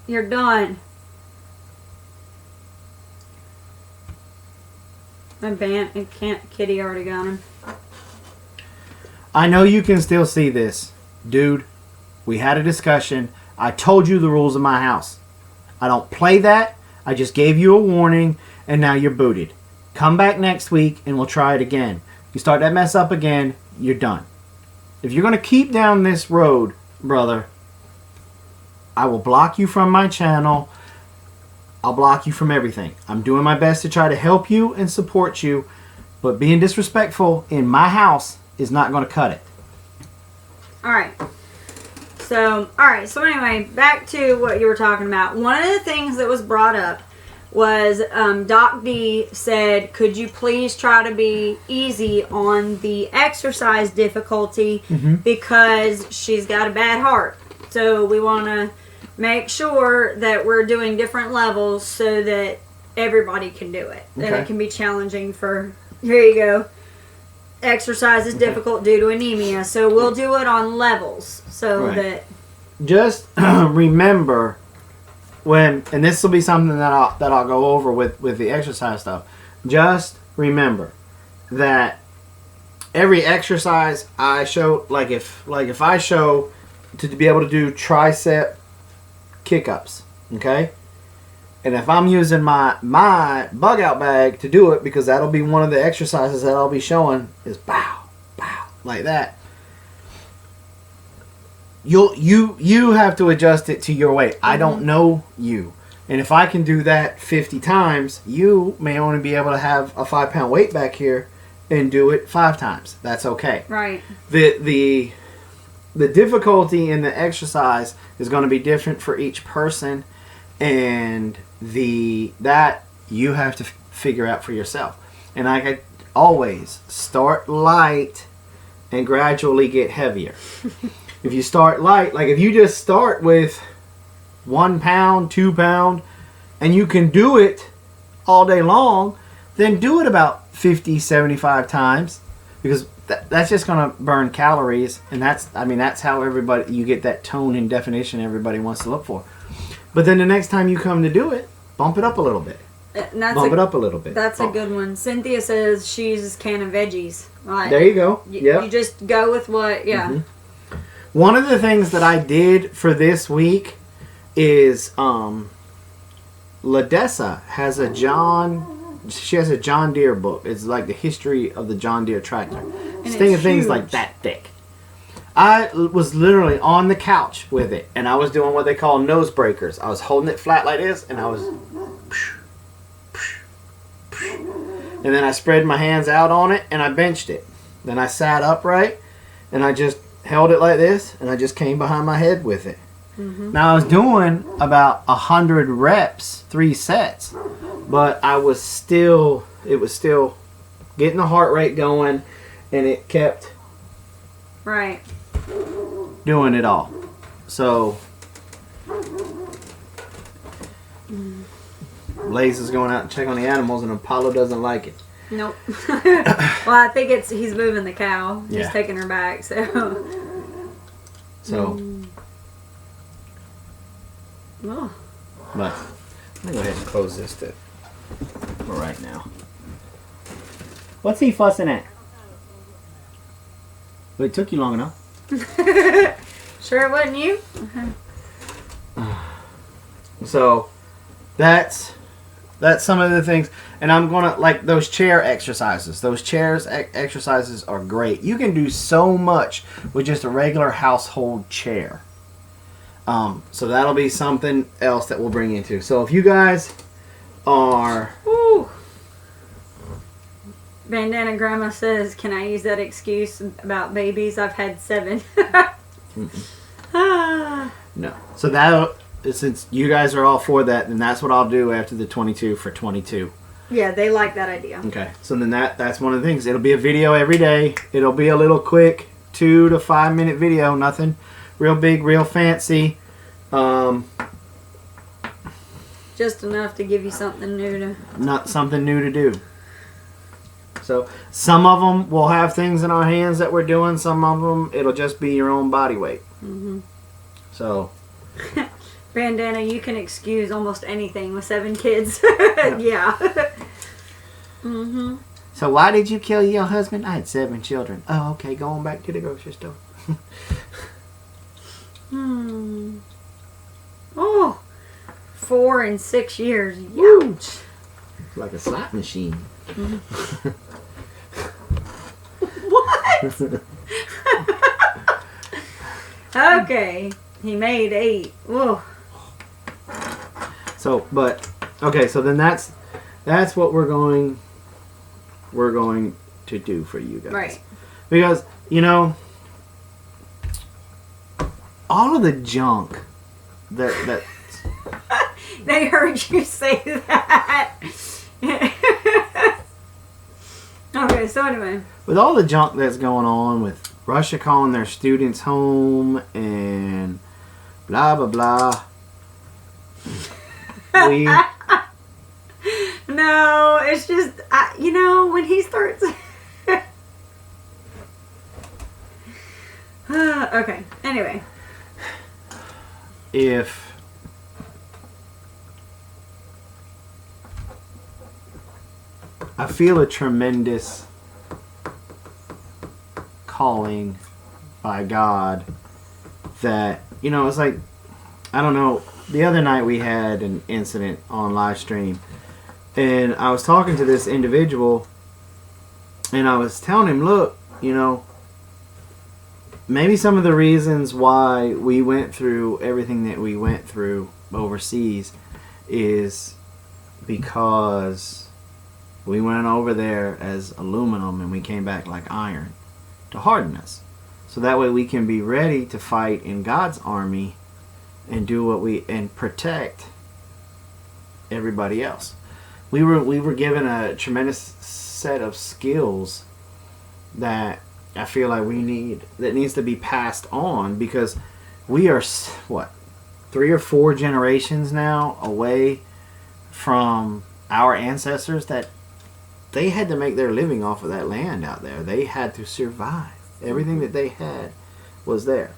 You're done. My kitty already got him. I know you can still see this. Dude, we had a discussion. I told you the rules of my house. I don't play that. I just gave you a warning, and now you're booted. Come back next week, and we'll try it again. You start that mess up again, you're done. If you're going to keep down this road, brother, I will block you from my channel. I'll block you from everything. I'm doing my best to try to help you and support you, but being disrespectful in my house is not going to cut it. Alright. So anyway, back to what you were talking about. One of the things that was brought up was Doc D said, could you please try to be easy on the exercise difficulty because she's got a bad heart. So we want to make sure that we're doing different levels so that everybody can do it. That it can be challenging for, here you go, exercise is difficult due to anemia. So we'll do it on levels so that... Just remember... and this will be something that I'll go over with the exercise stuff. Just remember that every exercise I show, like if I show to be able to do tricep kick-ups, okay? And if I'm using my bug out bag to do it, because that'll be one of the exercises that I'll be showing, is bow, bow, like that. You have to adjust it to your weight. I don't know you. And if I can do that 50 times, you may only be able to have a 5-pound weight back here and do it 5 times. That's okay. Right. The difficulty in the exercise is going to be different for each person, and that you have to figure out for yourself. And like I always, start light and gradually get heavier. If you start light, like if you just start with 1 pound, 2 pound, and you can do it all day long, then do it about 50, 75 times, because that's just going to burn calories, and that's how you get that tone and definition everybody wants to look for. But then the next time you come to do it, bump it up a little bit. Bump it up a little bit. That's a good one. Cynthia says she uses a can of veggies. Right. There you go. You just go with what, One of the things that I did for this week is LaDessa has a John Deere book. It's like the history of the John Deere tractor. It's things like that thick. I was literally on the couch with it, and I was doing what they call nose breakers. I was holding it flat like this, and I was... And then I spread my hands out on it, and I benched it. Then I sat upright, and I just held it like this, and I just came behind my head with it. Now I was doing about 100 reps, 3 sets, but it was still getting the heart rate going, and it kept Right. doing it all. So Blaze is going out to check on the animals, and Apollo doesn't like it. Nope. Well, I think he's moving the cow. He's Yeah. taking her back, so. Oh. But let me go ahead and close this for right now. What's he fussing at? But it took you long enough. Sure it wasn't you? So that's some of the things, and I'm gonna like those chair exercises. Those exercises are great. You can do so much with just a regular household chair. So that'll be something else that we'll bring into. So if you guys are, Ooh. Bandana Grandma says, "Can I use that excuse about babies? I've had 7." Ah. no. So that since you guys are all for that, then that's what I'll do after the 22 for 22. Yeah, they like that idea. Okay. So then that's one of the things. It'll be a video every day. It'll be a little quick 2 to 5 minute video. Nothing real big, real fancy. Just enough to give you something new to. Not something new to do. So some of them will have things in our hands that we're doing. Some of them it'll just be your own body weight. So. Bandana, you can excuse almost anything with 7 kids. Yeah. So why did you kill your husband? I had 7 children. Oh, okay. Going back to the grocery store. Oh, 4 and 6 years. Ouch. Like a slot machine. What? Okay. He made 8. Whoa. So, but okay. So then that's what we're going to do for you guys. Right. Because all of the junk that They heard you say that. Okay, so anyway. with all the junk that's going on with Russia calling their students home and blah blah blah. No, it's just, when he starts. Okay, anyway. If I feel a tremendous calling by God that, it's like, I don't know, the other night we had an incident on live stream, and I was talking to this individual, and I was telling him, look, maybe some of the reasons why we went through everything that we went through overseas is because we went over there as aluminum and we came back like iron to harden us. So that way we can be ready to fight in God's army and do and protect everybody else. We were given a tremendous set of skills that I feel like that needs to be passed on, because we are 3 or 4 generations now away from our ancestors that they had to make their living off of that land out there. They had to survive. Everything that they had was there.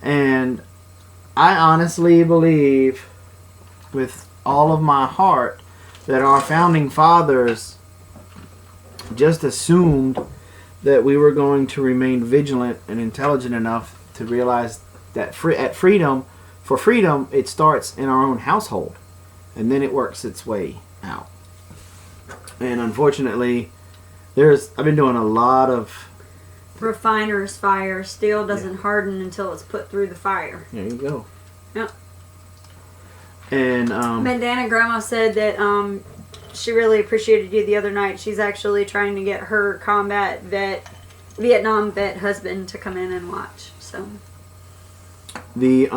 And I honestly believe with all of my heart that our founding fathers just assumed that we were going to remain vigilant and intelligent enough to realize that for freedom, it starts in our own household, and then it works its way out. And unfortunately, I've been doing a lot of Refiner's fire. Steel doesn't harden until it's put through the fire. There you go. Yep. And Bandana Grandma said that she really appreciated you the other night. She's actually trying to get her Vietnam vet husband to come in and watch. So the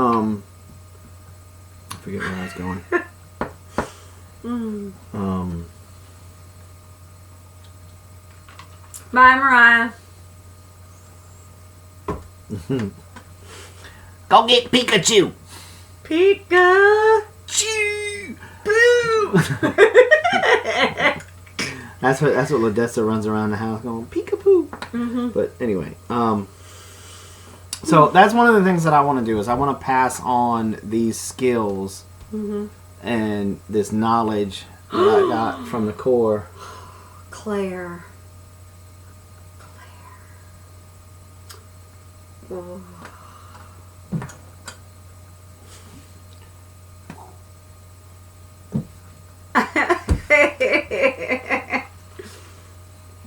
forget where I was going. Bye, Mariah. Go get Pikachu. Pika. Boo. That's what Ladessa runs around the house going peekaboo. But anyway, so that's one of the things that I want to do is I want to pass on these skills and this knowledge that I got from the Corps. Claire. Oh.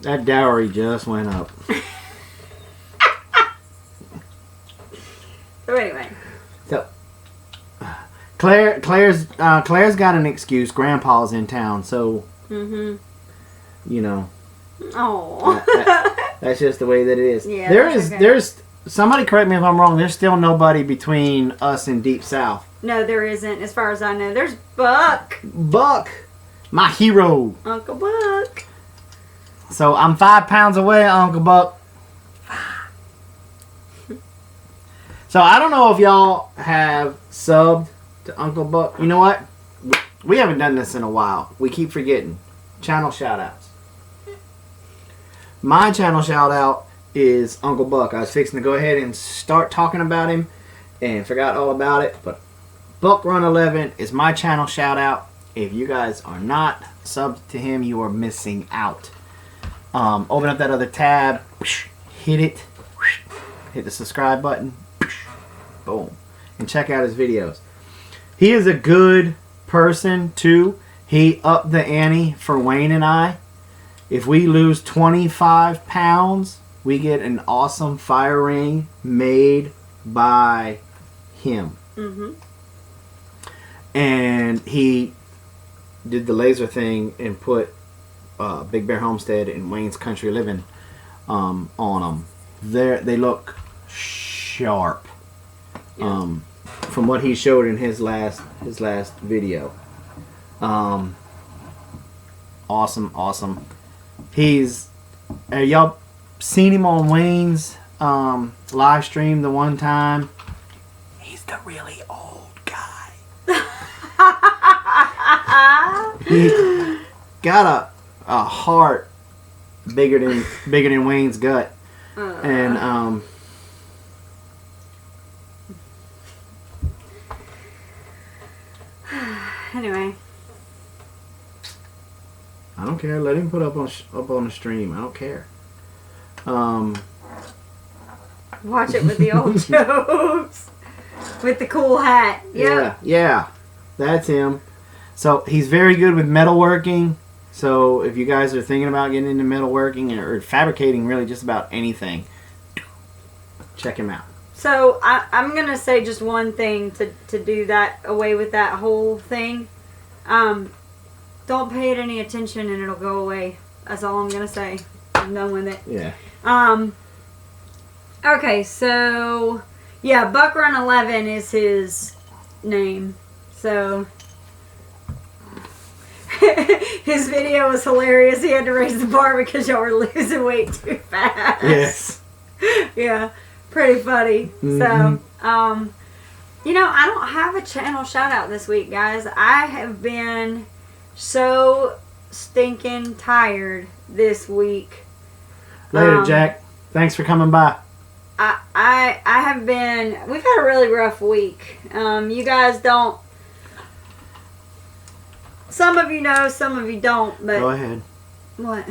That dowry just went up. So anyway. So Claire's got an excuse. Grandpa's in town, so you know. Oh. That's just the way that it is. Yeah, There's somebody correct me if I'm wrong. There's still nobody between us and Deep South. No, there isn't. As far as I know, there's Buck. Buck, my hero. Uncle Buck. So I'm 5 pounds away, Uncle Buck. So I don't know if y'all have subbed to Uncle Buck. You know what? We haven't done this in a while. We keep forgetting. Channel shout-outs. My channel shout-out is Uncle Buck. I was fixing to go ahead and start talking about him and forgot all about it. But Buck Run 11 is my channel shout-out. If you guys are not subbed to him, you are missing out. Open up that other tab, hit it, hit the subscribe button, boom, and check out his videos. He is a good person too. He upped the ante for Wayne and I. If we lose 25 pounds, we get an awesome fire ring made by him. And he did the laser thing and put Big Bear Homestead and Wayne's Country Living on them. They look sharp. From what he showed in his last video. Awesome. Y'all seen him on Wayne's live stream the one time? He's the really old guy. He got a heart bigger than Wayne's gut, and Anyway. I don't care. Let him put up on the stream. I don't care. Watch it with the old jokes. With the cool hat. Yep. Yeah. That's him. So he's very good with metalworking. So if you guys are thinking about getting into metalworking or fabricating really just about anything, check him out. So I'm going to say just one thing to do that away with that whole thing. Don't pay it any attention and it'll go away. That's all I'm going to say. I'm done with it. Yeah. Okay, so yeah, Buck Run 11 is his name. So his video was hilarious. He had to raise the bar because y'all were losing weight too fast. Yes. Yeah, pretty funny. So, you know, I don't have a channel shout out this week, guys. I have been so stinking tired this week. Later, Jack. Thanks for coming by. I have been, we've had a really rough week. You guys don't, some of you know, some of you don't, but. Go ahead. What?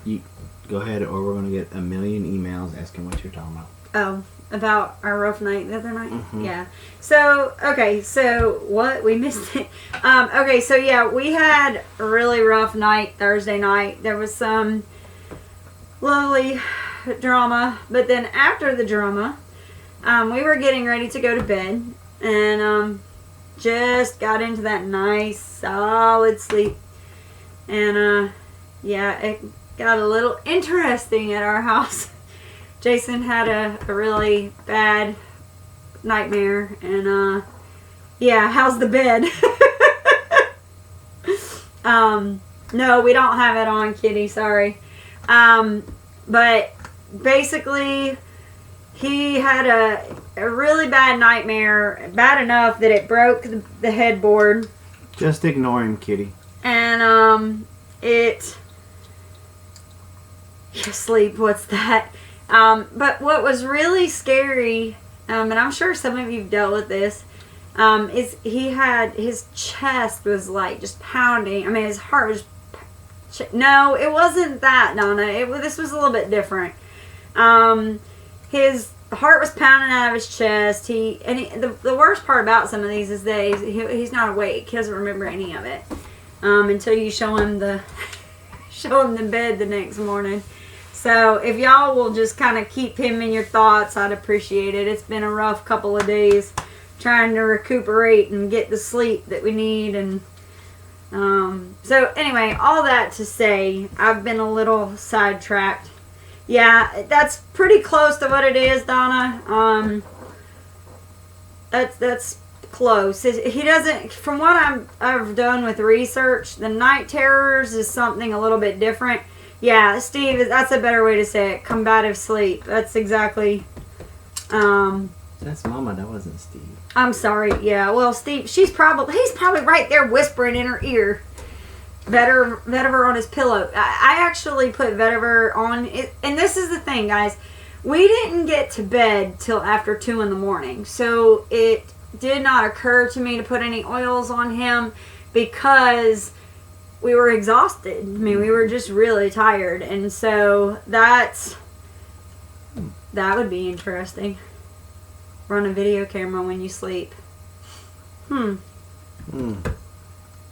You go ahead or we're going to get a million emails asking what you're talking about. Oh, about our rough night the other night? Yeah. So, okay, so what? We missed it. Okay, so yeah, we had a really rough night Thursday night. There was some lovely drama, but then after the drama, we were getting ready to go to bed, and just got into that nice solid sleep, and yeah, it got a little interesting at our house. Jason had a really bad nightmare, and Yeah, how's the bed? No, we don't have it on, Kitty. Sorry. But basically, he had a really bad nightmare. Bad enough that it broke the headboard. Just ignore him, Kitty. And, sleep, what's that? But what was really scary, and I'm sure some of you've dealt with this, is his chest was like just pounding. I mean, his heart was, no, it wasn't that, Donna. This was a little bit different. His heart was pounding out of his chest. The worst part about some of these is that he's not awake. He doesn't remember any of it until you show him the bed the next morning. So if y'all will just kind of keep him in your thoughts, I'd appreciate it. It's been a rough couple of days trying to recuperate and get the sleep that we need. And so anyway, all that to say, I've been a little sidetracked. Yeah, that's pretty close to what it is, Donna. That's close. He doesn't, from what I've done with research, the night terrors is something a little bit different. Yeah, Steve, that's a better way to say it. Combative sleep. That's exactly. That's Mama. That wasn't Steve. I'm sorry. Yeah. Well, Steve, he's probably right there whispering in her ear. Vetiver on his pillow. I actually put vetiver on it, and this is the thing, guys. We didn't get to bed till after 2 a.m, so it did not occur to me to put any oils on him because we were exhausted. I mean, we were just really tired, and so that would be interesting. Run a video camera when you sleep.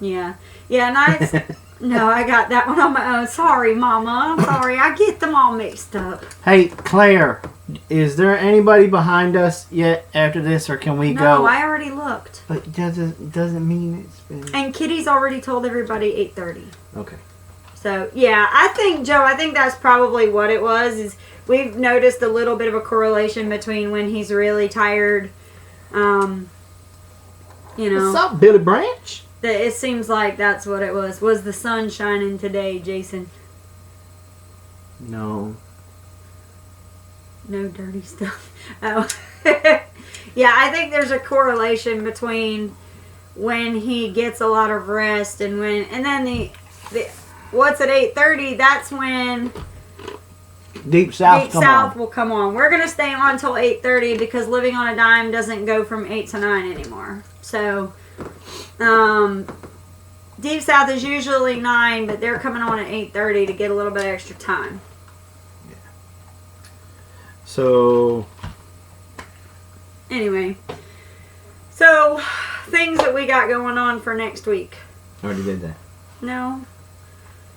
Yeah. Yeah, nights. No, I got that one on my own. Sorry, Mama. I'm sorry. I get them all mixed up. Hey, Claire, is there anybody behind us yet after this, or can we go? No, I already looked. But doesn't mean it's been. And Kitty's already told everybody 8:30. Okay. So, yeah, I think that's probably what it was. Is we've noticed a little bit of a correlation between when he's really tired. What's up, Billy Branch? It seems like that's what it was. Was the sun shining today, Jason? No. No dirty stuff. Oh. Yeah, I think there's a correlation between when he gets a lot of rest and then the what's at 8:30, that's when Deep South will come on. We're going to stay on until 8:30 because Living on a Dime doesn't go from 8 to 9 anymore. So, Deep South is usually 9, but they're coming on at 8:30 to get a little bit extra time. Yeah. So, anyway, so things that we got going on for next week. Already did that. No.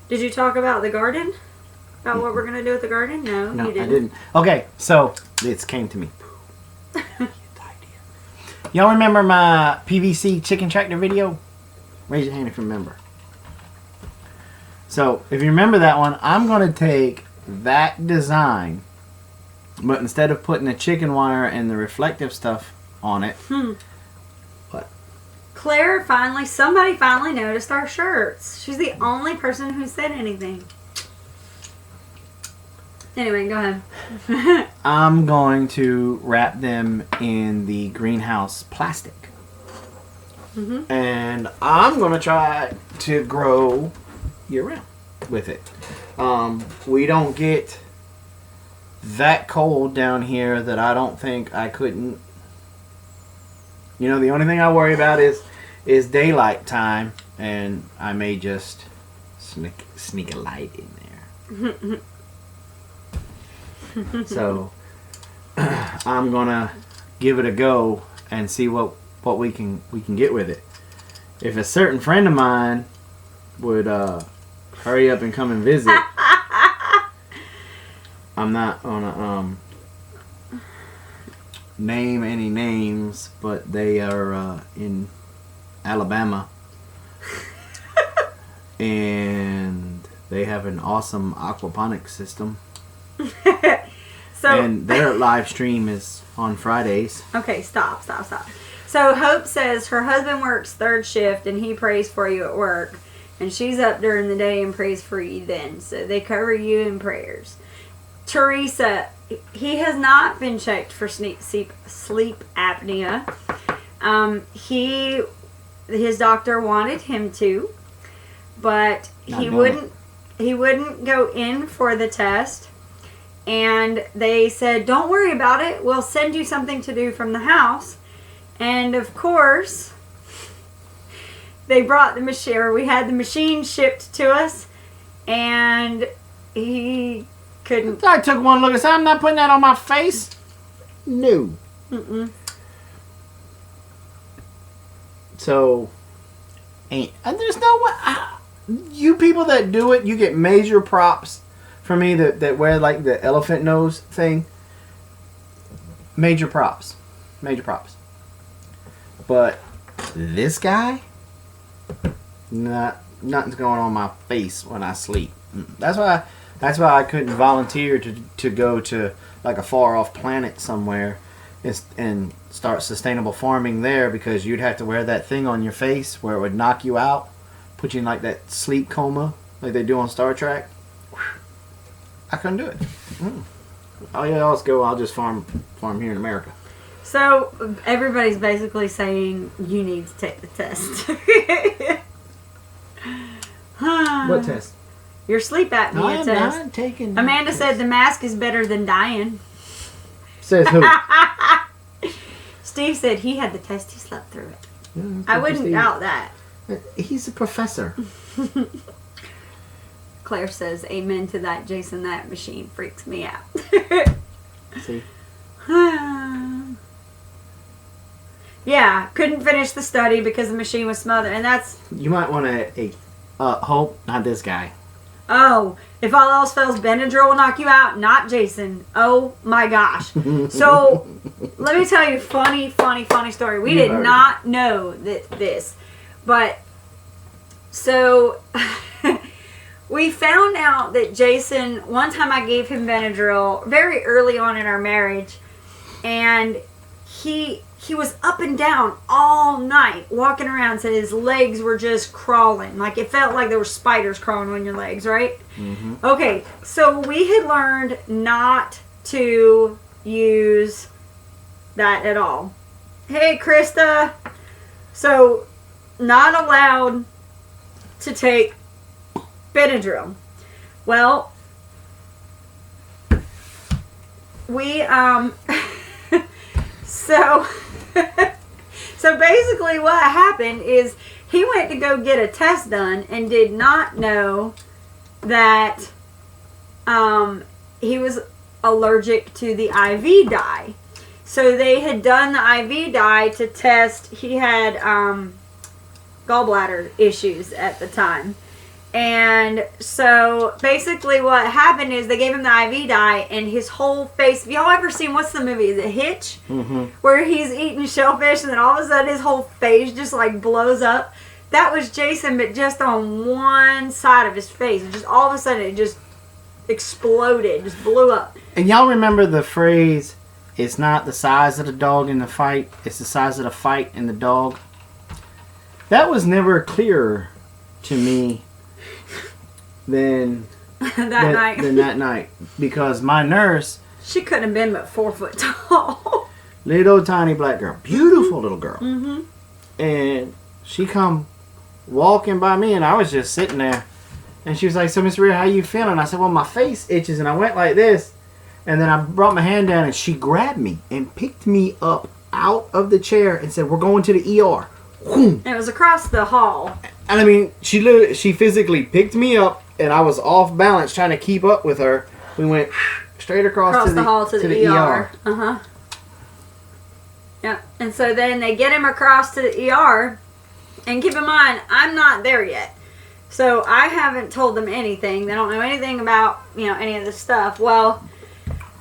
Did you talk about the garden? About what we're going to do with the garden? No, you didn't. I didn't. Okay, so it came to me. Y'all remember my PVC chicken tractor video? Raise your hand if you remember. So, if you remember that one, I'm going to take that design, but instead of putting the chicken wire and the reflective stuff on it, what? Claire somebody finally noticed our shirts. She's the only person who said anything. Anyway, go ahead. I'm going to wrap them in the greenhouse plastic. And I'm going to try to grow year-round with it. We don't get that cold down here that I don't think I couldn't. You know, the only thing I worry about is daylight time, and I may just sneak a light in there. So I'm gonna give it a go and see what we can get with it. If a certain friend of mine would hurry up and come and visit, I'm not gonna name any names, but they are in Alabama, and they have an awesome aquaponics system. And their live stream is on Fridays. Okay, stop. So Hope says her husband works third shift and he prays for you at work. And she's up during the day and prays for you then. So they cover you in prayers. Teresa, he has not been checked for sleep apnea. His doctor wanted him to, but he wouldn't go in for the test. And they said, don't worry about it. We'll send you something to do from the house. And of course, they brought the machine, or we had the machine shipped to us, and he couldn't. I took one look and said, I'm not putting that on my face. No. Mm-mm. So, and there's no way. You people that do it, you get major props for me that wear like the elephant nose thing. Major props. Major props. But this guy, nothing's going on my face when I sleep. That's why I couldn't volunteer to go to like a far off planet somewhere and start sustainable farming there, because you'd have to wear that thing on your face where it would knock you out, put you in like that sleep coma like they do on Star Trek. I couldn't do it. All y'all else go, I'll just farm here in America. So everybody's basically saying you need to take the test. What test? Your sleep apnea I am test. not taking. Amanda said the mask is better than dying. Says who? Steve said he had the test. He slept through it. Yeah, I wouldn't doubt that. He's a professor. Claire says, amen to that, Jason. That machine freaks me out. See? Yeah, couldn't finish the study because the machine was smothered. And that's... You might want to... Hope, not this guy. Oh, if all else fails, Benadryl will knock you out, not Jason. Oh my gosh. So, let me tell you a funny story. We did not know this. But, so, we found out that Jason, one time I gave him Benadryl very early on in our marriage, and he was up and down all night, walking around, so his legs were just crawling. Like, it felt like there were spiders crawling on your legs, right? Mm-hmm. Okay, so we had learned not to use that at all. Hey, Krista. So, not allowed to take Benadryl. Well, we, So basically what happened is he went to go get a test done and did not know that he was allergic to the IV dye. So they had done the IV dye to test. He had gallbladder issues at the time. And so basically what happened is they gave him the IV dye, and his whole face... Have y'all ever seen... What's the movie? Is it Hitch? Mm-hmm. Where he's eating shellfish and then all of a sudden his whole face just like blows up. That was Jason, but just on one side of his face. And just all of a sudden it just exploded. Just blew up. And y'all remember the phrase, it's not the size of the dog in the fight, it's the size of the fight in the dog? That was never clearer to me than that night, because my nurse, she couldn't have been but 4 foot tall. Little tiny black girl, beautiful little girl, mm-hmm. And she come walking by me, and I was just sitting there, and she was like, "So, Miss Rhea, how you feeling?" I said, "Well, my face itches," and I went like this, and then I brought my hand down, and she grabbed me and picked me up out of the chair and said, "We're going to the ER." It was across the hall. And I mean, she physically picked me up, and I was off balance trying to keep up with her. We went straight across the hall to the ER. Uh-huh. Yeah. And so then they get him across to the ER. And keep in mind, I'm not there yet. So I haven't told them anything. They don't know anything about, any of this stuff. Well,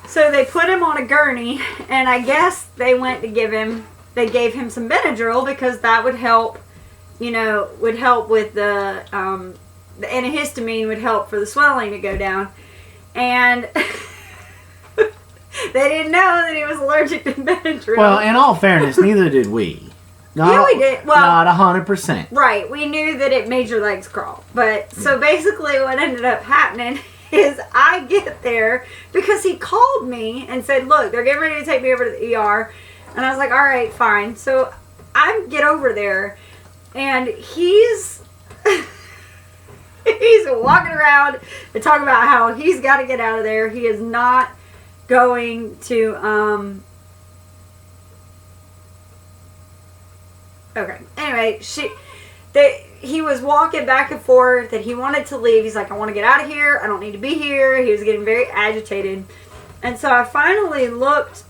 so they put him on a gurney, and I guess they gave him some Benadryl because that would help, would help with the antihistamine would help for the swelling to go down. And they didn't know that he was allergic to Benadryl. Well, in all fairness, neither did we. No, Yeah, we did. Well, not 100%. right. We knew that it made your legs crawl. But so basically what ended up happening is I get there because he called me and said, look, they're getting ready to take me over to the ER. And I was like, all right, fine. So I get over there and he's he's walking around and talking about how he's got to get out of there. He is not going to okay. Anyway, he was walking back and forth that he wanted to leave. He's like, I want to get out of here. I don't need to be here. He was getting very agitated. And so I finally looked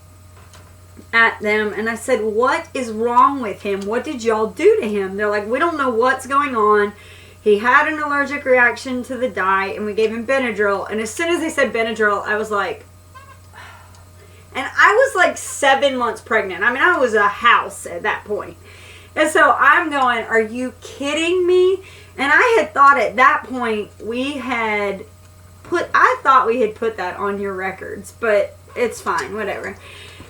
at them and I said, what is wrong with him? What did y'all do to him? They're like, we don't know what's going on. He had an allergic reaction to the dye and we gave him Benadryl. And as soon as they said Benadryl, I was like, and I was like 7 months pregnant. I mean, I was a house at that point. And so I'm going, are you kidding me? And I had thought at that point I thought we had put that on your records, but it's fine, whatever.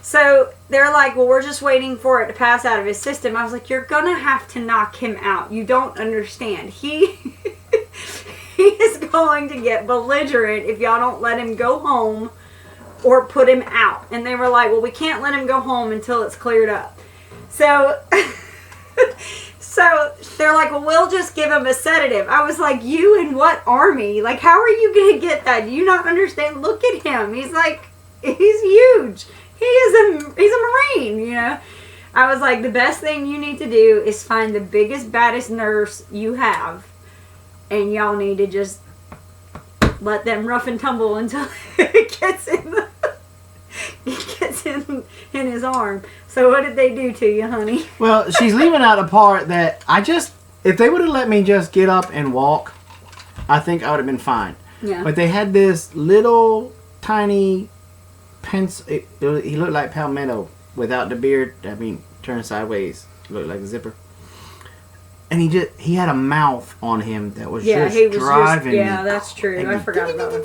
So they're like, well, we're just waiting for it to pass out of his system. I was like, you're going to have to knock him out. You don't understand. He is going to get belligerent if y'all don't let him go home or put him out. And they were like, well, we can't let him go home until it's cleared up. So... So they're like, well, we'll just give him a sedative. I was like, you in what army? Like, how are you going to get that? Do you not understand? Look at him. He's like, he's huge. He's a Marine, you know. I was like, the best thing you need to do is find the biggest, baddest nurse you have. And y'all need to just let them rough and tumble until it gets in his arm. So what did they do to you, honey? Well, she's leaving out a part that if they would have let me just get up and walk, I think I would have been fine. Yeah. But they had this little tiny pencil. He looked like Palmetto without the beard. I mean, turned sideways. Looked like a zipper. And he had a mouth on him that was driving me. Yeah, that's true. I forgot about it.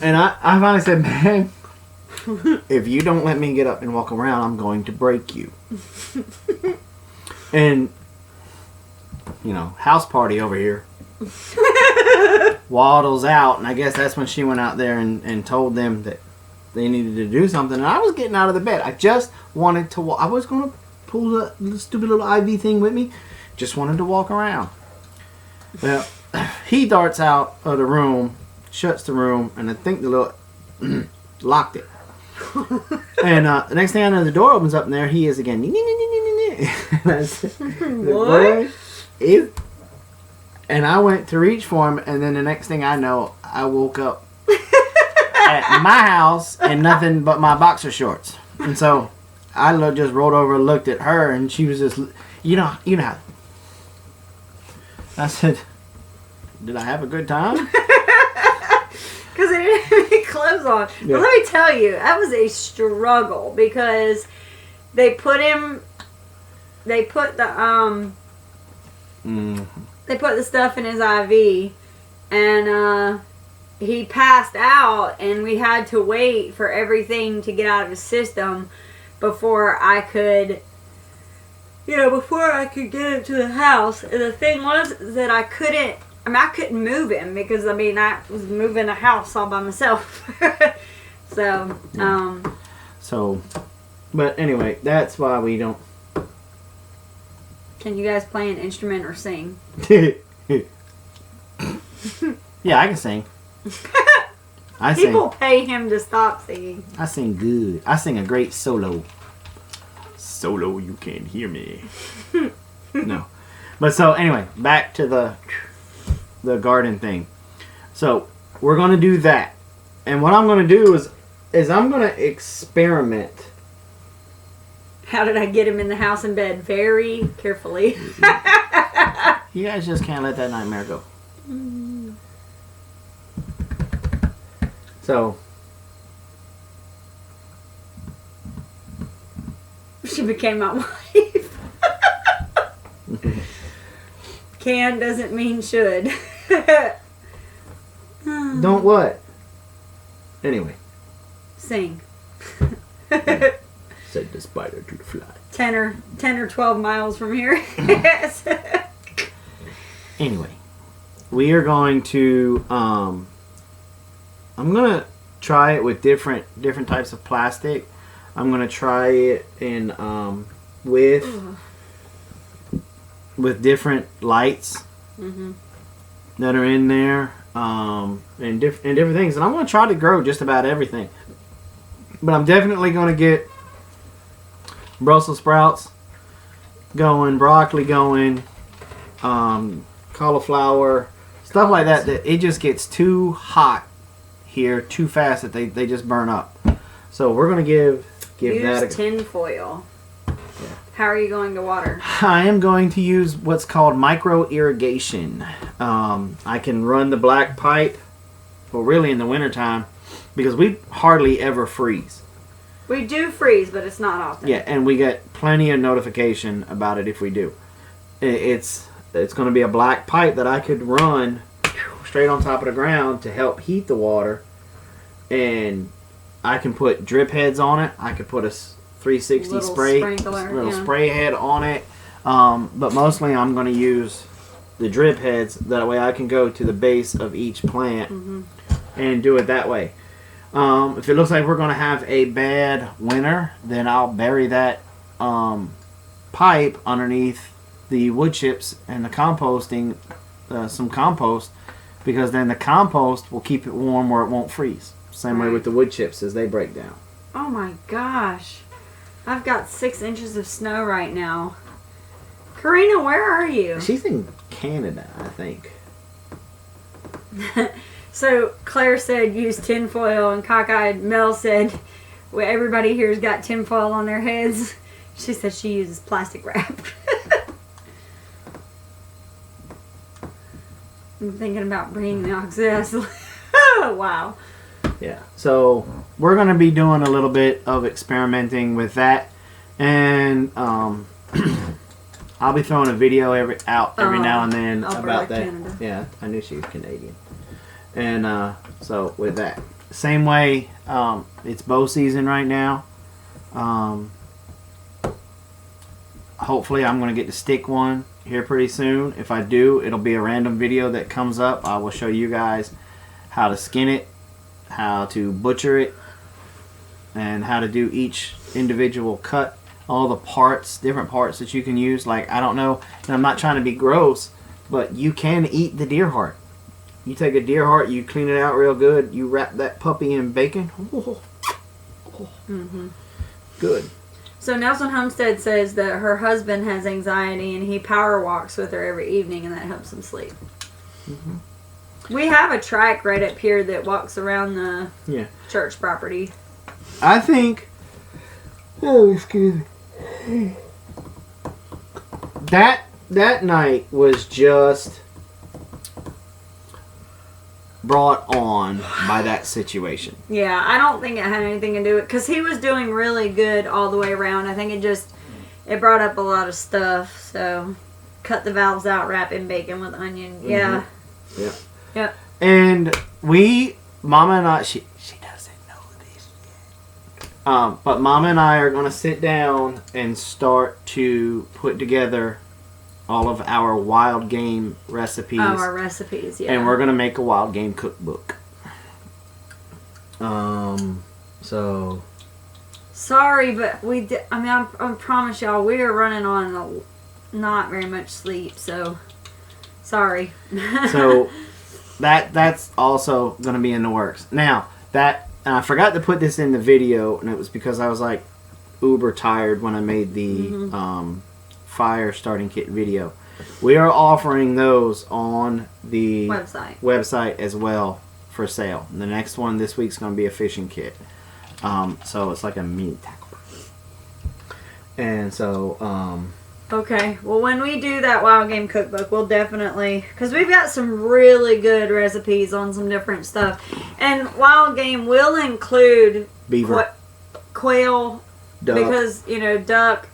And I finally said, man, if you don't let me get up and walk around, I'm going to break you. And, house party over here. Waddles out, and I guess that's when she went out there and told them that they needed to do something. And I was getting out of the bed. I just wanted to walk. I was going to pull the stupid little IV thing with me. Just wanted to walk around. Well, he darts out of the room, shuts the room, and I think the little locked it. And the next thing I know, the door opens up, and there he is again. What? And I went to reach for him, and then the next thing I know, I woke up at my house in nothing but my boxer shorts. And so I just rolled over and looked at her, and she was just, you know. I said, did I have a good time? Because they didn't have any clothes on. Yeah. But let me tell you, that was a struggle because they put the stuff in his IV, and he passed out, and we had to wait for everything to get out of his system before I could get him to the house. And the thing was that I couldn't move him because, I was moving a house all by myself. But anyway, that's why we don't. Can you guys play an instrument or sing? Yeah, I can sing. People pay him to stop singing. I sing good. I sing a great solo. Solo, you can't hear me. No. But so, anyway, back to the garden thing. So, we're going to do that. And what I'm going to do is I'm going to experiment. How did I get him in the house and bed? Very carefully. You guys just can't let that nightmare go. So. She became my wife. Can doesn't mean should. Don't what? Anyway. Sing. said the spider to the fly. 10 or 12 miles from here. Yes. Anyway, we are going to. I'm gonna try it with different types of plastic. I'm gonna try it in with different lights that are in there, and different things. And I'm gonna try to grow just about everything. But I'm definitely gonna get Brussels sprouts going, broccoli going, cauliflower, stuff like that. That it just gets too hot here too fast that they just burn up. So we're gonna give that a tin foil. How are you going to water? I am going to use what's called micro irrigation. I can run the black pipe, well, really in the wintertime, because we hardly ever freeze. We do freeze, but it's not often. Yeah, and we get plenty of notification about it if we do. It's going to be a black pipe that I could run straight on top of the ground to help heat the water, and I can put drip heads on it. I could put a 360 spray head on it, but mostly I'm going to use the drip heads. That way I can go to the base of each plant and do it that way. If it looks like we're going to have a bad winter, then I'll bury that pipe underneath the wood chips and the composting, some compost, because then the compost will keep it warm where it won't freeze. Same way with the wood chips as they break down. Oh my gosh. I've got 6 inches of snow right now. Karina, where are you? She's in Canada, I think. So Claire said use tinfoil, and cockeyed Mel said, well, everybody here's got tinfoil on their heads. She said she uses plastic wrap. I'm thinking about bringing the access. Oh, wow. Yeah, so we're going to be doing a little bit of experimenting with that, and I'll be throwing a video every now and then about that. Canada. Yeah, I knew she was Canadian. And so with that, same way, it's bow season right now. Hopefully I'm going to get to stick one here pretty soon. If I do, it'll be a random video that comes up. I will show you guys how to skin it, how to butcher it, and how to do each individual cut, all the parts, different parts that you can use. Like, I don't know, and I'm not trying to be gross, but you can eat the deer heart. You take a deer heart, you clean it out real good, you wrap that puppy in bacon. Good. So Nelson Homestead says that her husband has anxiety and he power walks with her every evening, and that helps him sleep. We have a track right up here that walks around the church property. I think, excuse me, that night was just brought on by that situation. Yeah, I don't think it had anything to do with it, because he was doing really good all the way around. I think it brought up a lot of stuff. So cut the valves out, wrap in bacon with onion. Yeah. Yep. And Mama and I, she doesn't know this yet. But Mama and I are going to sit down and start to put together all of our wild game recipes. Oh, our recipes, yeah. And we're going to make a wild game cookbook. So. Sorry, but I promise y'all, we are running on not very much sleep, so sorry. So that's also going to be in the works. Now, and I forgot to put this in the video, and it was because I was like uber tired when I made the fire starting kit video. We are offering those on the website as well for sale. The next one this week's going to be a fishing kit. So it's like a mini tackle box. And so okay, well, when we do that wild game cookbook, we'll definitely, because we've got some really good recipes on some different stuff, and wild game will include beaver, quail, duck. Because duck.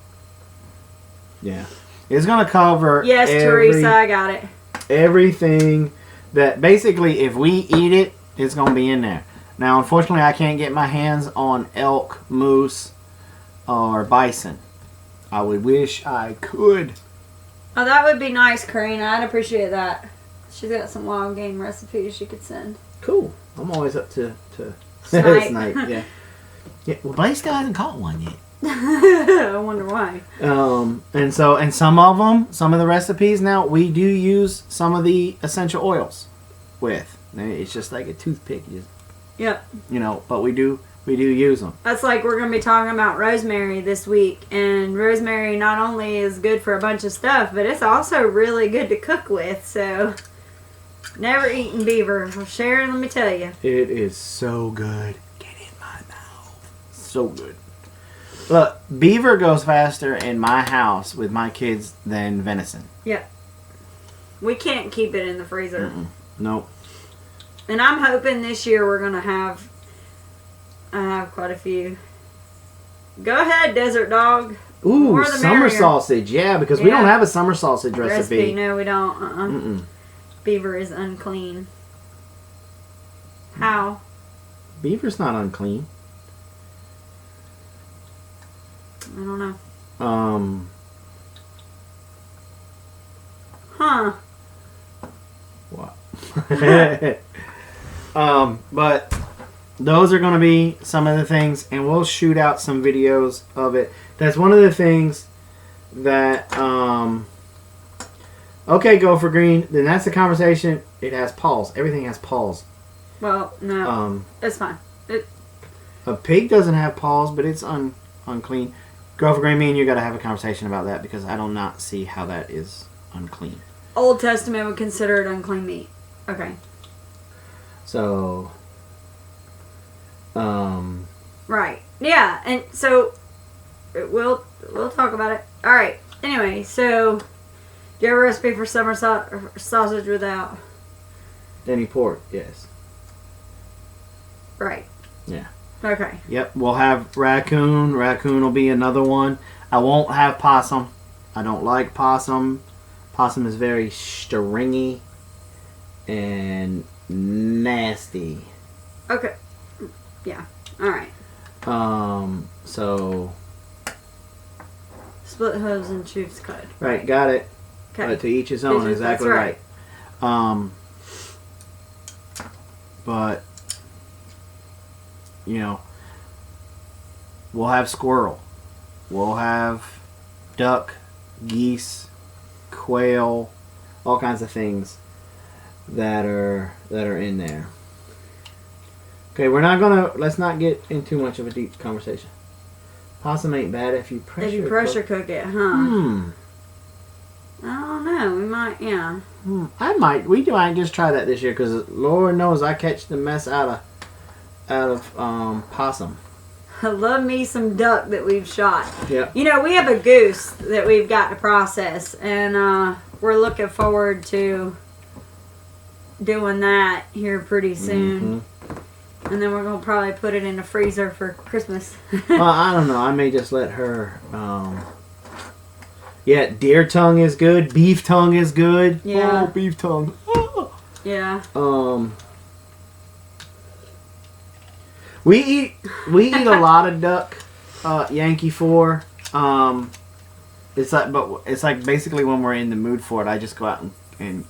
Yeah, it's gonna cover. Yes, Teresa, I got it. Everything that basically, if we eat it, it's gonna be in there. Now, unfortunately, I can't get my hands on elk, moose, or bison. I would wish I could. Oh, that would be nice, Karina. I'd appreciate that. She's got some wild game recipes she could send. Cool. I'm always up to Snipe. snipe. Yeah. Yeah. Well, Blaze still hasn't caught one yet. I wonder why. And some of the recipes now we do use some of the essential oils with. It's just like a toothpick. Yep. But we do use them. That's like we're going to be talking about rosemary this week. And rosemary not only is good for a bunch of stuff, but it's also really good to cook with. So, never eaten beaver. Well, Sharon, let me tell you. It is so good. Get in my mouth. So good. Look, beaver goes faster in my house with my kids than venison. Yep. We can't keep it in the freezer. Nope. And I'm hoping this year we're going to have quite a few. Go ahead, Desert Dog. Ooh, More the summer merrier. sausage. Yeah, because we don't have a summer sausage recipe. No, we don't. Beaver is unclean. How? Beaver's not unclean. I don't know. Huh. What? But those are going to be some of the things, and we'll shoot out some videos of it. That's one of the things that, okay, Gopher Green, then that's the conversation. It has pause. Everything has pause. Well, no. It's fine. A pig doesn't have pause, but it's unclean. Gopher Green, me and you got to have a conversation about that because I do not see how that is unclean. Old Testament would consider it unclean meat. Okay. So, Right. Yeah, and so we'll talk about it. All right. Anyway, so do you have a recipe for summer sausage without? any pork? Yes. Right. Yeah. Okay. Yep. We'll have raccoon. Raccoon will be another one. I won't have possum. I don't like possum. Possum is very stringy and nasty. Okay. Yeah. All right. So. Split hooves and choose cud. Right. Got it. Okay. To each his own. Exactly right. But you know, we'll have squirrel. We'll have duck, geese, quail, all kinds of things that are in there. Okay, let's not get into much of a deep conversation. Possum ain't bad if you pressure cook it, huh? I don't know. We might, yeah. We might just try that this year because Lord knows I catch the mess out of possum. I love me some duck that we've shot. Yeah. You know, we have a goose that we've got to process, and we're looking forward to doing that here pretty soon. Mm-hmm. And then we're going to probably put it in the freezer for Christmas. Well, I don't know. I may just let her... Yeah, deer tongue is good. Beef tongue is good. Yeah. Oh, beef tongue. Oh. Yeah. We eat a lot of duck, Yankee 4. It's like basically when we're in the mood for it, I just go out and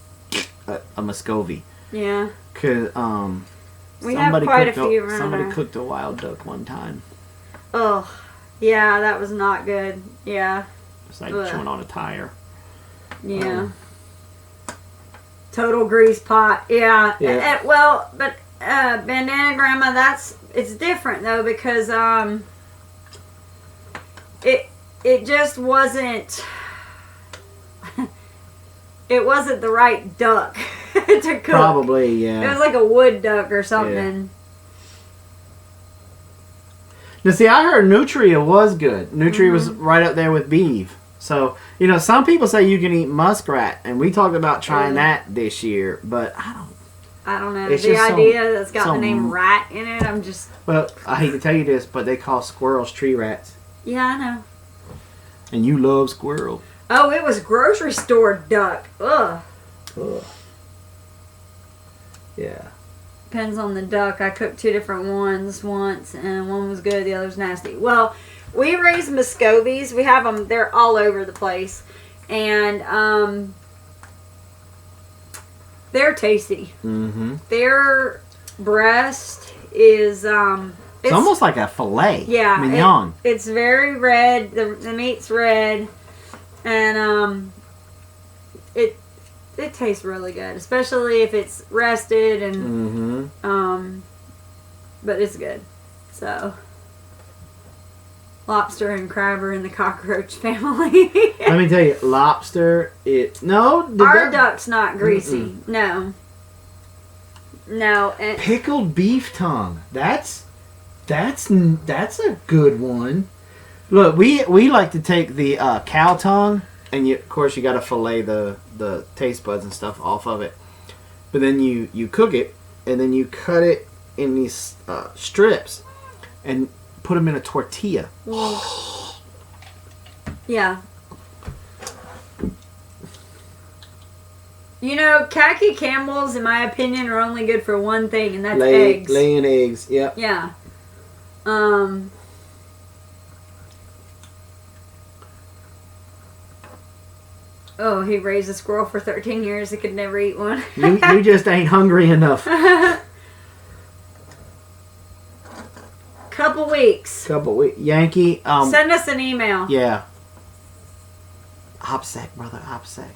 a Muscovy. Yeah. Cause we have quite a few around. Somebody cooked a wild duck one time. Oh, yeah, that was not good. Yeah. It's like chewing on a tire. Yeah. Total grease pot. Yeah. Yeah. But bandana grandma, it's different though because it just wasn't it wasn't the right duck to cook. Probably, yeah. It was like a wood duck or something. Yeah. Now see, I heard Nutria was good. Nutria was right up there with beef. So, you know, some people say you can eat muskrat, and we talked about trying that this year, but I don't know. The idea that's got the name rat in it, I'm just... Well, I hate to tell you this, but they call squirrels tree rats. Yeah, I know. And you love squirrel. Oh, it was grocery store duck. Ugh. Yeah. Depends on the duck. I cooked 2 different ones once, and one was good, the other's nasty. Well, We raise Muscovies. We have them. They're all over the place, and they're tasty. Mm-hmm. Their breast is It's almost like a fillet. Yeah, mignon. It's very red. The meat's red, and it tastes really good, especially if it's rested and but it's good. So lobster and crab are in the cockroach family. Let me tell you, lobster. Our duck's not greasy. No. And Pickled beef tongue. That's a good one. Look, we like to take the cow tongue, and of course you got to fillet the taste buds and stuff off of it. But then you cook it, and then you cut it in these strips, and put them in a tortilla. yeah. You know, khaki camels, in my opinion, are only good for one thing, and that's eggs. Laying eggs. Yep. Yeah. Oh, he raised a squirrel for 13 years. He could never eat one. you just ain't hungry enough. Couple weeks. Yankee. Send us an email. Yeah. OPSEC, brother. OPSEC.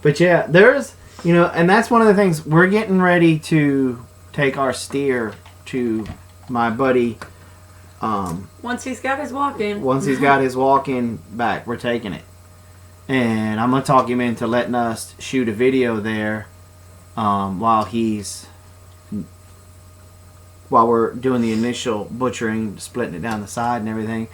But yeah, there's, and that's one of the things. We're getting ready to take our steer to my buddy. Once he's got his walk-in. Once he's got his walk-in back, we're taking it. And I'm going to talk him into letting us shoot a video there while we're doing the initial butchering, splitting it down the side and everything.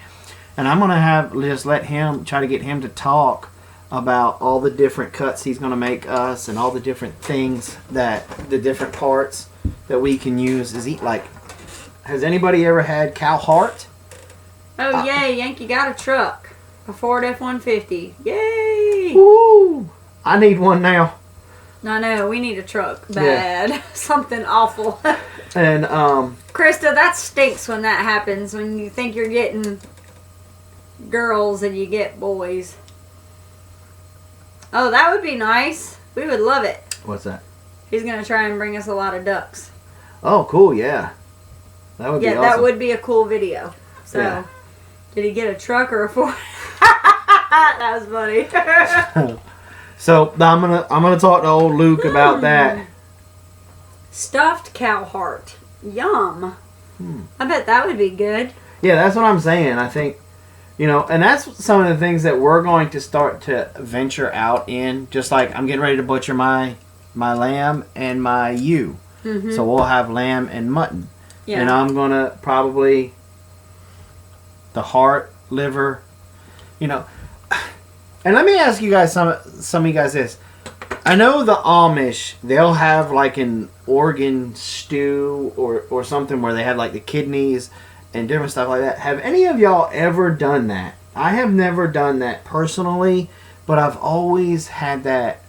And I'm going to let him, try to get him to talk about all the different cuts he's going to make us and all the different things the different parts that we can use. Has anybody ever had cow heart? Oh, yay, Yankee got a truck. A Ford F-150. Yay! Woo! I need one now. I know, we need a truck. Bad. Yeah. Something awful. And, Krista, that stinks when that happens, when you think you're getting girls and you get boys. Oh, that would be nice. We would love it. What's that? He's going to try and bring us a lot of ducks. Oh, cool, yeah. That would be awesome. That would be a cool video. So, yeah. Did he get a truck or a Ford? That was funny. So I'm gonna talk to old Luke about that. Stuffed cow heart. Yum. I bet that would be good. Yeah, that's what I'm saying. I think, and that's some of the things that we're going to start to venture out in. Just like I'm getting ready to butcher my lamb and my ewe. Mm-hmm. So we'll have lamb and mutton. Yeah. And I'm going to probably the heart, liver, And let me ask you guys, some of you guys this. I know the Amish, they'll have like an organ stew or something where they have like the kidneys and different stuff like that. Have any of y'all ever done that? I have never done that personally, but I've always had that.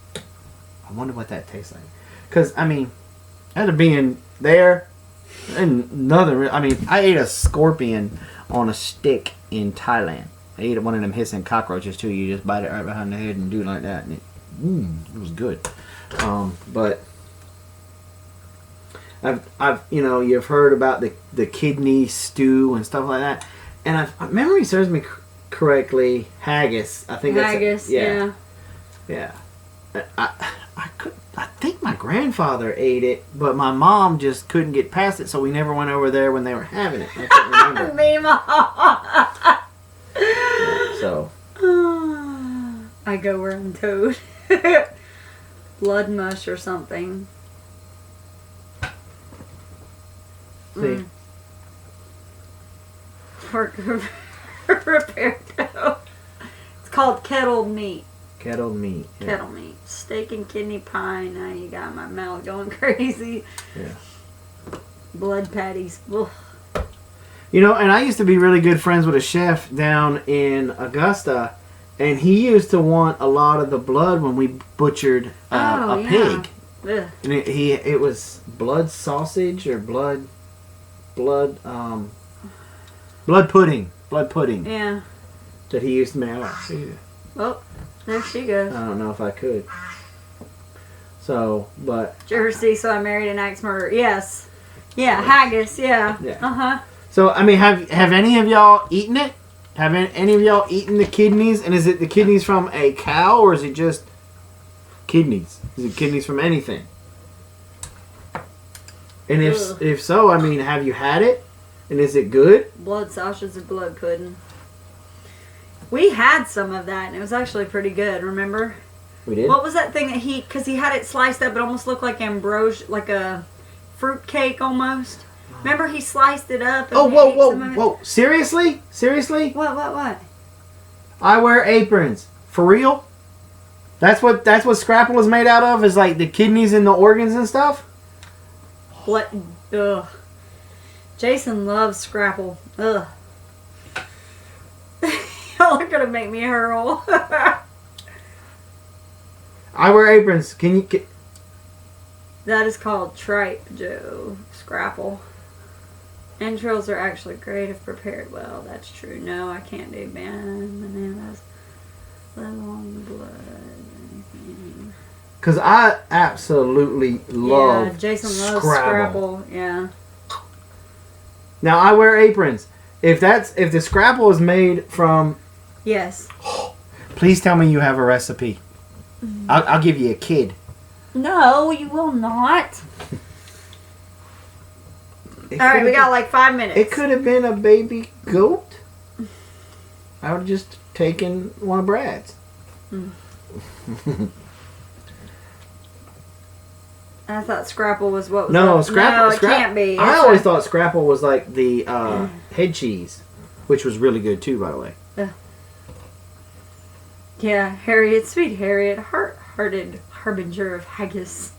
I wonder what that tastes like. Because, after being there, and I ate a scorpion on a stick in Thailand. I ate one of them hissing cockroaches too. You just bite it right behind the head and do it like that, and it was good. But I've you've heard about the kidney stew and stuff like that, and if memory serves me correctly, haggis. I think haggis. Yeah. I think my grandfather ate it, but my mom just couldn't get past it, so we never went over there when they were having it. I can't remember. Me, Mom. So. I go where I'm told. Blood mush or something. See. Repair dough. It's called kettled meat. Kettled meat. Yeah. Kettle meat. Steak and kidney pie. Now you got my mouth going crazy. Yeah. Blood patties. Ugh. And I used to be really good friends with a chef down in Augusta, and he used to want a lot of the blood when we butchered a pig. Ugh. And it was blood sausage or blood pudding. Blood pudding Yeah. that he used to make. Oh, there she goes. I don't know if I could. So, but Did you ever see So I Married an Axe Murderer? Yes. Yeah, haggis, yeah. Yeah. Uh-huh. so I mean, have any of y'all eaten it? Have any of y'all eaten the kidneys? And is it the kidneys from a cow or is it just kidneys? Is it kidneys from anything? And Ugh. if so, I mean, have you had it? And is it good? Blood sausage and blood pudding. We had some of that, and it was actually pretty good, remember? We did. What was that thing that because he had it sliced up, it almost looked like ambrosia, like a fruit cake almost. Remember he sliced it up and Oh, we whoa, ate whoa, some of it? whoa. Seriously? Seriously? What? I wear aprons. For real? That's what Scrapple is made out of? Is like the kidneys and the organs and stuff? What? Ugh. Jason loves Scrapple. Ugh. Y'all are gonna make me hurl. I wear aprons. Can you... That is called tripe, Joe. Scrapple. Entrails are actually great if prepared well. That's true. No, I can't do bananas. Let alone blood or anything. Because I absolutely love Yeah, Jason loves Scrabble. Scrapple. Yeah. Now, I wear aprons. If the Scrapple is made from... Yes. Please tell me you have a recipe. I'll give you a kid. No, you will not. It All right, could've we got been- like 5 minutes. It could have been a baby goat. I would have just taken one of Brad's. I thought Scrapple was what was No, that? Scrapple. No, it can't be. I It's always a- thought Scrapple was like the head cheese, which was really good too, by the way. Yeah, Harriet, sweet Harriet, hearted harbinger of haggis.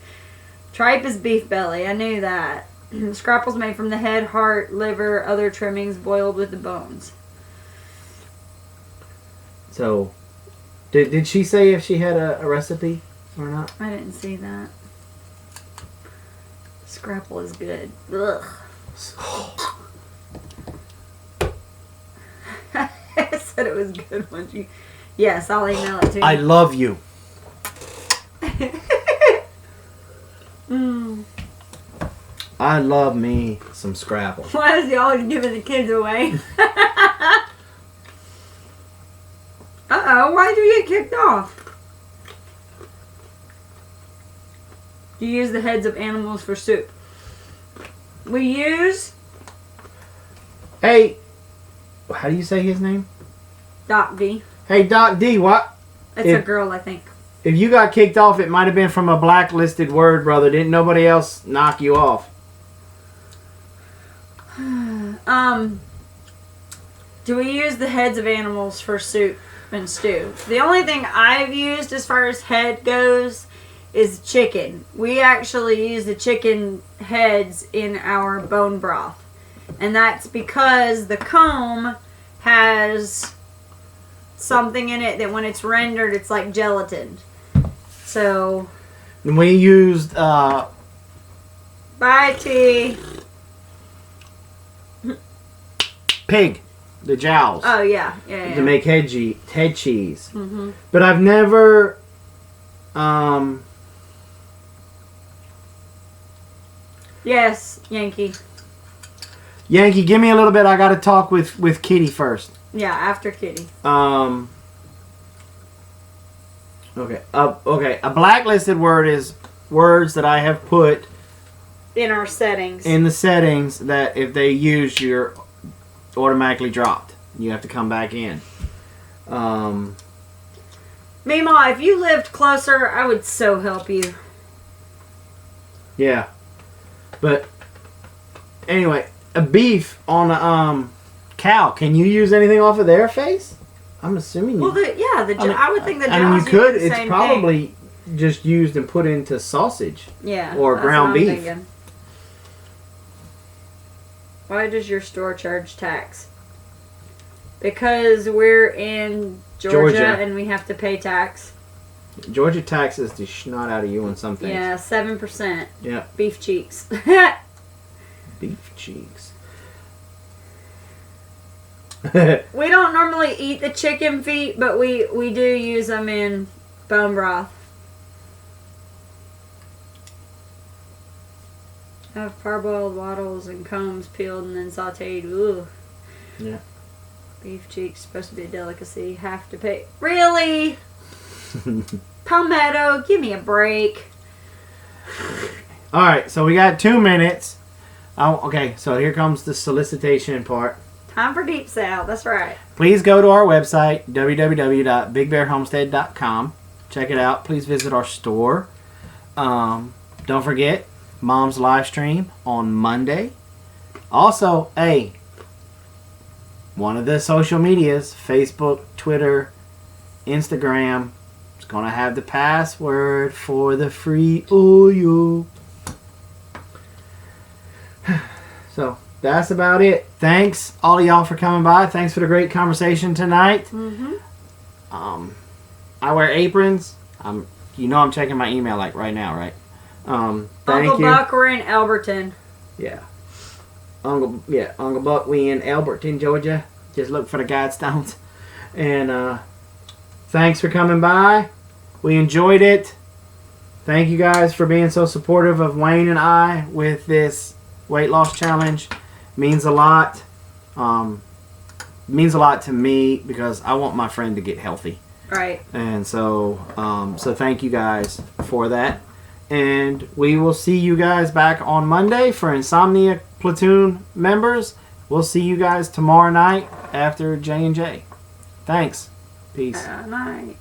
Tripe is beef belly. I knew that. Scrapple's made from the head, heart, liver, other trimmings, boiled with the bones. So, did she say if she had a recipe or not? I didn't see that. Scrapple is good. Ugh. I said it was good once you. Yes, I'll email it to you. I love you. I love me some Scrapple. Why is he always giving the kids away? Uh-oh, why did you get kicked off? You use the heads of animals for soup. We use Hey, how do you say his name? Doc D. Hey, Doc D, what? It's a girl, I think. If you got kicked off, it might have been from a blacklisted word, brother. Didn't nobody else knock you off? Do we use the heads of animals for soup and stew? The only thing I've used as far as head goes is chicken. We actually use the chicken heads in our bone broth. And that's because the comb has something in it that when it's rendered, it's like gelatin. So, And we used bye, T. pig, the jowls, Oh, yeah. Yeah. to make head cheese. Mm-hmm. But I've never, Yes, Yankee. Yankee, give me a little bit. I got to talk with Kitty first. Yeah, after Kitty. Okay. Okay. A blacklisted word is words that I have put In our settings. in the settings that if they use, you're automatically dropped. You have to come back in. Meemaw, if you lived closer, I would so help you. Yeah. But anyway, a beef on a cow. Can you use anything off of their face? I'm assuming you. Well, I would think the jaws I mean, you could. do the It's same probably just used and put into sausage. thing. Yeah, or that's ground what I'm beef. thinking. Why does your store charge tax? Because we're in Georgia Georgia. and we have to pay tax. Georgia taxes the snot out of you on some things. Yeah, 7%. Yeah. Beef cheeks. Beef cheeks. We don't normally eat the chicken feet, but we do use them in bone broth. I have parboiled wattles and combs peeled and then sauteed. Ooh. Yeah. Beef cheeks supposed to be a delicacy. Have to pay. Really? Palmetto, give me a break. All right, so we got 2 minutes. Okay, so here comes the solicitation part. Time for deep sale. That's right. Please go to our website, www.bigbearhomestead.com. Check it out. Please visit our store. Don't forget, Mom's live stream on Monday. Also, one of the social medias, Facebook, Twitter, Instagram, is going to have the password for the free oil. So, that's about it. Thanks, all of y'all, for coming by. Thanks for the great conversation tonight. Mm-hmm. I wear aprons. I'm checking my email like right now, right? Thank Uncle you. Buck, we're in Alberton. Yeah. Uncle Buck, we in Alberton, Georgia. Just look for the Guidestones. And thanks for coming by. We enjoyed it. Thank you guys for being so supportive of Wayne and I with this weight loss challenge. Means a lot. Means a lot to me because I want my friend to get healthy. Right. And so thank you guys for that. And we will see you guys back on Monday for Insomnia Platoon members. We'll see you guys tomorrow night after J&J. Thanks. Peace. Night.